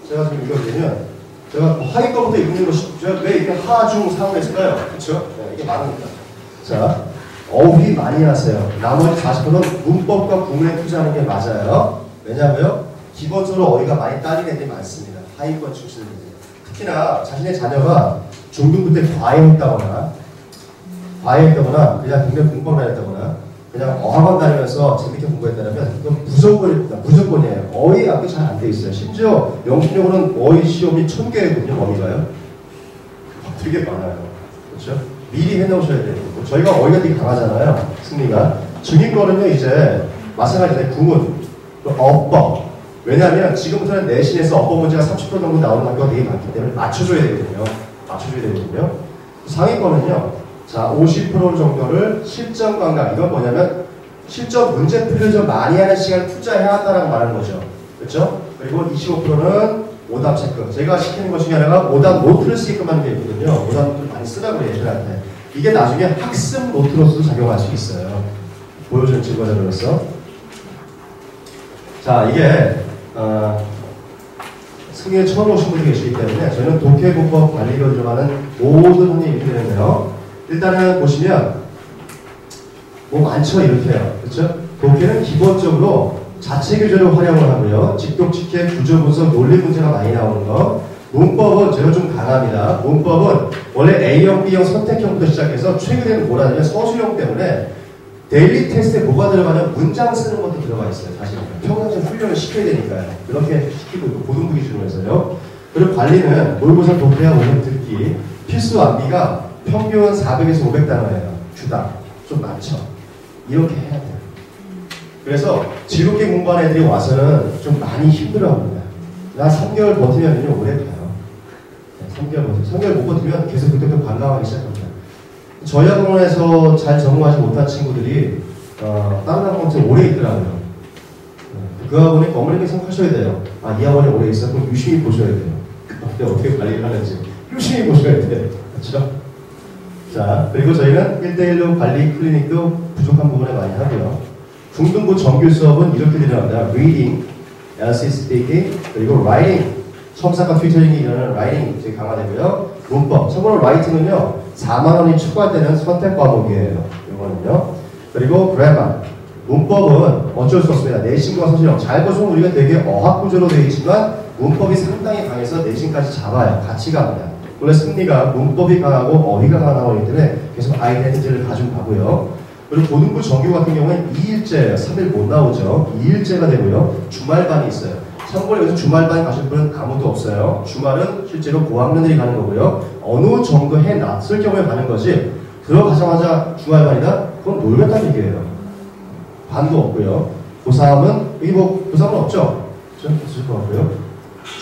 제가 지금 이걸 보면, 제가 하위 거부터 읽는 것이, 제가 왜 이렇게 하중 상을 했을까요? 그렇죠? 네, 이게 많으니까. 자, 어휘 많이 하세요. 나머지 40%는 문법과 구문에 투자하는 게 맞아요. 왜냐하면 기본적으로 어휘가 많이 딸리는 애들이 많습니다. 하위권 출신들이. 특히나 자신의 자녀가 중등부 때 과외했다거나 그냥 굉장히 공부만 했다거나 그냥 어학원 다니면서 재밌게 공부했다면 그건 무조건이에요. 어휘 학교 잘 안 돼 있어요. 심지어 영신용으로는 어휘 시험이 1000개거든요. 어휘가요. 되게 많아요. 그렇죠? 미리 해놓으셔야 돼요. 저희가 어휘가 되게 강하잖아요. 승리가. 중인거는요 이제 마찬가지로 구문, 어법. 왜냐하면 지금부터는 내신에서 어법 문제가 30% 정도 나오는 학교가 되게 많기 때문에 맞춰줘야 되거든요. 상위권은요. 자, 50% 정도를 실전 감각. 이건 뭐냐면 실전 문제 풀이를 좀 많이 하는 시간을 투자해야 한다는 말하는 거죠. 그렇죠? 그리고 25%는 오답 체크. 제가 시키는 것 중에 하나가 오답 노트를 쓰게끔 하는 게 있거든요. 오답 노트를 많이 쓰라고 그래요, 애들한테. 이게 나중에 학습 노트로서도 작용할 수 있어요. 보여주는 증거자료로서. 자, 이게 승리에 처음 오신 분이 계시기 때문에 저희는 독해공법 관리를 들어가는 모든 선생님이 이렇게 되는데요. 일단은 보시면 뭐 많죠, 이렇게 해요. 그렇죠? 독해는 기본적으로 자체 교재를 활용을 하고요. 직독, 직해, 구조 분석, 논리 문제가 많이 나오는 거. 문법은 제가 좀 강합니다. 문법은 원래 A형, B형, 선택형부터 시작해서 최근에는 뭐라냐면 서술형 때문에 데일리 테스트에 뭐가 들어가냐면 문장 쓰는 것도 들어가 있어요. 사실 평상시에 훈련을 시켜야 되니까요. 그렇게 시키고 있고 고등부 기준으로 해서요. 그리고 관리는 모의고사 독해와 오늘 듣기 필수 암비가 평균 400에서 500단어예요. 주당. 좀 많죠. 이렇게 해야 돼요. 그래서 즐겁게 공부하는 애들이 와서는 좀 많이 힘들어합니다. 나 3개월 버티면 오래 가요. 3개월 못 버티면 계속 그때부터 관광하기 시작합니다. 저희 학원에서 잘 적응하지 못한 친구들이 다른 학원에 오래 있더라고요. 그 학원에 어머님이 생각하셔야 돼요. 아, 이 학원에 오래 있어? 그럼 유심히 보셔야 돼요. 그때 어떻게 관리를 하는지 유심히 보셔야 돼요. 그렇죠? 자, 그리고 저희는 1대1로 관리 클리닉도 부족한 부분에 많이 하고요. 중등부 정규 수업은 이렇게 들어갑니다. Reading, Essay Speaking, 그리고 Writing, 첨삭과 튜터링이 일어나는 Writing 되게 강화되고요. 문법, 참고로 Writing은요 4만원이 추가되는 선택 과목이에요. 이거는요. 그리고 Grammar, 문법은 어쩔 수 없습니다. 내신과 서술형. 잘 보시면 우리가 되게 어학 구조로 되어 있지만 문법이 상당히 강해서 내신까지 잡아요. 같이 갑니다. 원래 승리가 문법이 강하고 어휘가 강하기 때문에 계속 아이덴티티를 가지고 가고요. 그리고 고등부 정규 같은 경우는 2일제예요. 3일 못 나오죠. 2일제가 되고요. 주말반이 있어요. 참고로 여기서 주말반 가실 분은 아무도 없어요. 주말은 실제로 고학년들이 가는 거고요. 어느 정도 해놨을 경우에 가는 거지 들어가자마자 주말반이다? 그건 놀겠다는 얘기예요. 반도 없고요. 고3은 여기 뭐 고3은 없죠? 그렇죠? 없을 것 같고요.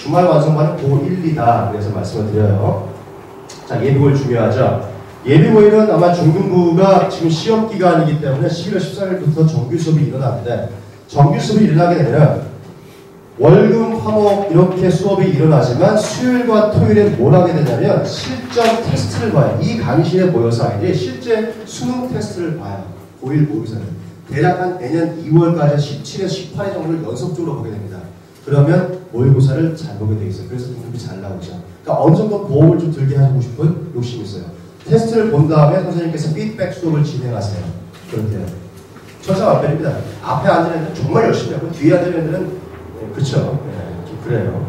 주말 완성반은 고1이다. 그래서 말씀을 드려요. 자, 예비고일 중요하죠. 예비고일은 아마 중등부가 지금 시험 기간이기 때문에 11월 14일부터 정규 수업이 일어나는데 정규 수업이 일어나게 되면 월금, 화목 이렇게 수업이 일어나지만 수요일과 토요일에 뭘 하게 되냐면 실전 테스트를 봐요. 이 강의실에 모여서 아이들이 실제 수능 테스트를 봐요. 고1, 모의고사를. 대략 한 내년 2월까지 17에서 18회 정도를 연속적으로 보게 됩니다. 그러면 모의고사를 잘 보게 돼 있어요. 그래서 등급이 잘 나오죠. 그러니까 어느 정도 보험을 좀 들게 하고 싶은 욕심이 있어요. 테스트를 본 다음에 선생님께서 피드백 수업을 진행하세요. 그렇게 천차만별입니다. 앞에 앉은 애들은 정말 열심히 하고 뒤에 앉은 애들은 그렇죠. 좀 그래요.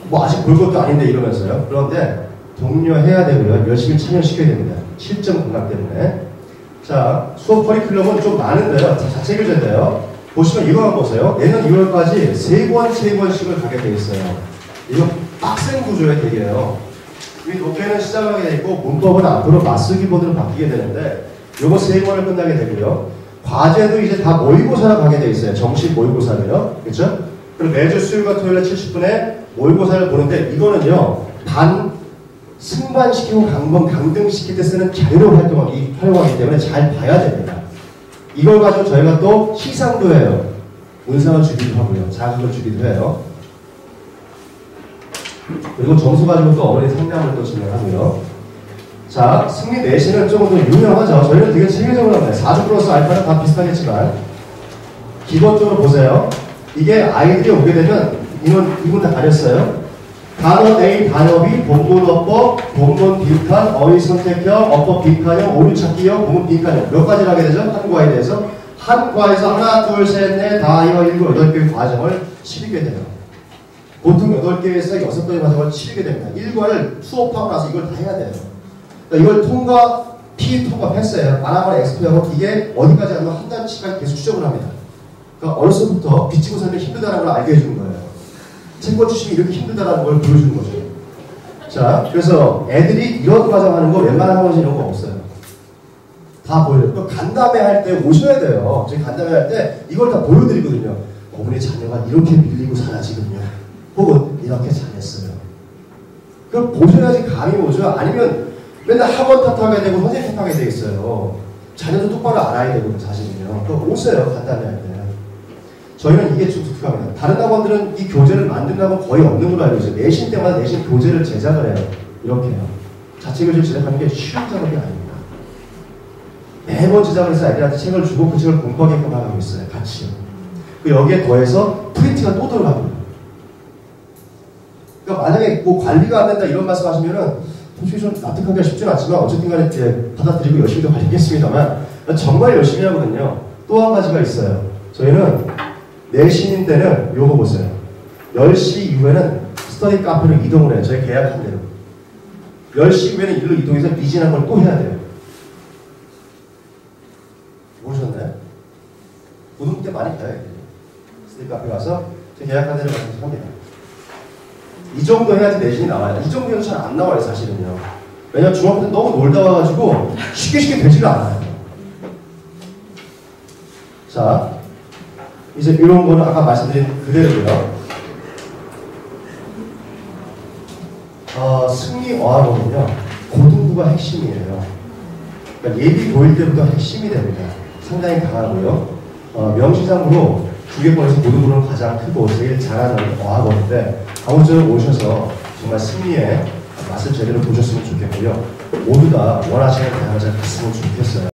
뭐 아직 볼 것도 아닌데 이러면서요. 그런데 독려해야 되고요. 열심히 참여시켜야 됩니다. 실전 공략 때문에. 자, 수업 커리큘럼은 좀 많은데요. 자체 교재인데요. 보시면 이거만 보세요. 내년 2월까지 3번씩을 가게 돼 있어요. 이거 빡센 구조의 되게요. 이 독해는 시작하게 돼 있고 문법은 앞으로 맞쓰기 모드로 바뀌게 되는데 요거 3번을 끝나게 되고요. 과제도 이제 다 모의고사로 가게 돼 있어요. 정식 모의고사로요. 그렇죠? 그리고 매주 수요일과 토요일에 70분에 모의고사를 보는데 이거는요. 승반시키고 강등시킬 때 쓰는 자료로 활용하기 때문에 잘 봐야 됩니다. 이걸 가지고 저희가 또 시상도 해요. 문상을 주기도 하고요. 자극을 주기도 해요. 그리고 점수 가지고 또 어머니 상담을 또 진행하고요. 자, 승리 내신은 조금 더 유명하죠. 저희는 되게 체계적으로 합니다. 4주 플러스 알파는 다 비슷하겠지만 기본적으로 보세요. 이게 아이들이 오게 되면 이분 다 가렸어요. 단원 A, 단어 B, 본문어법, 본문 비슷한, 어휘 선택형, 어법 비슷한형, 오류 찾기형, 본문 비슷한형 몇 가지를 하게 되죠? 한 과에 대해서. 한 과에서 하나, 둘, 셋, 넷, 다, 이어, 7, 8개의 과정을 치르게 돼요. 보통 8개에서 6개의 과정을 치르게 됩니다. 1과를 수업하고 나서 이걸 다 해야 돼요. 그러니까 이걸 통과, P 통과 패스예요. 안 하면 엑스표하고 이게 어디까지 하면 한 단치까지 계속 추적을 합니다. 그러니까 어려서부터 비치고 살면 힘들다는 걸 알게 해주는 거예요. 채권 주식이 이렇게 힘들다는 걸 보여주는 거죠. 자, 그래서 애들이 이런 과정 하는 거 웬만한 거지 이런 거 없어요. 다 보여요. 또 간담회 할 때 오셔야 돼요. 저희 간담회 할 때 이걸 다 보여드리거든요. 어머니 자녀가 이렇게 밀리고 사라지거든요. 혹은 이렇게 잘했어요. 그럼 보셔야지 감이 오죠. 아니면 맨날 학원 탓하게 되고 선생님 탓하게 돼 있어요. 자녀도 똑바로 알아야 되고 사실은요. 그럼 오세요. 간담회 할 때. 저희는 이게 좀 독특합니다. 다른 학원들은 이 교재를 만든다고 거의 없는 걸로 알고 있어요. 내신 때마다 내신 교재를 제작을 해요. 이렇게요. 자체 교재를 제작하는 게 쉬운 작업이 아닙니다. 매번 제작을 해서 애들한테 책을 주고 그 책을 공부하게끔 하고 있어요. 같이. 그 여기에 더해서 프린트가 또 들어가고요. 그러니까 만약에 뭐 관리가 안 된다 이런 말씀 하시면은 솔직히 좀 납득하기가 쉽지는 않지만 어쨌든 간에 이제 받아들이고 열심히 도 관리하겠습니다만 정말 열심히 하거든요. 또 한 가지가 있어요. 저희는 내신인 때는 요거 보세요. 10시 이후에는 스터디 카페로 이동을 해요. 저희 계약한 대로. 10시 이후에는 일로 이동해서 미진한 걸 또 해야 돼요. 모르셨나요? 고등 때 많이 가요. 스터디 카페 가서 저희 계약한 대로 가서 합니다. 이 정도 해야지 내신이 나와요. 이 정도는 잘 안 나와요, 사실은요. 왜냐면 중학교 때 너무 놀다 와가지고 쉽게 되지가 않아요. 자, 이제 이런 거는 아까 말씀드린 그대로고요. 승리 어학원은요, 고등부가 핵심이에요. 그러니까 예비 고일 때부터 핵심이 됩니다. 상당히 강하고요. 명시상으로 주계권에서 고등부는 가장 크고 제일 잘하는 어학원인데 아무쪼록 오셔서 정말 승리의 맛을 제대로 보셨으면 좋겠고요. 모두 다 원하시는 대학을 잘 갔으면 좋겠어요.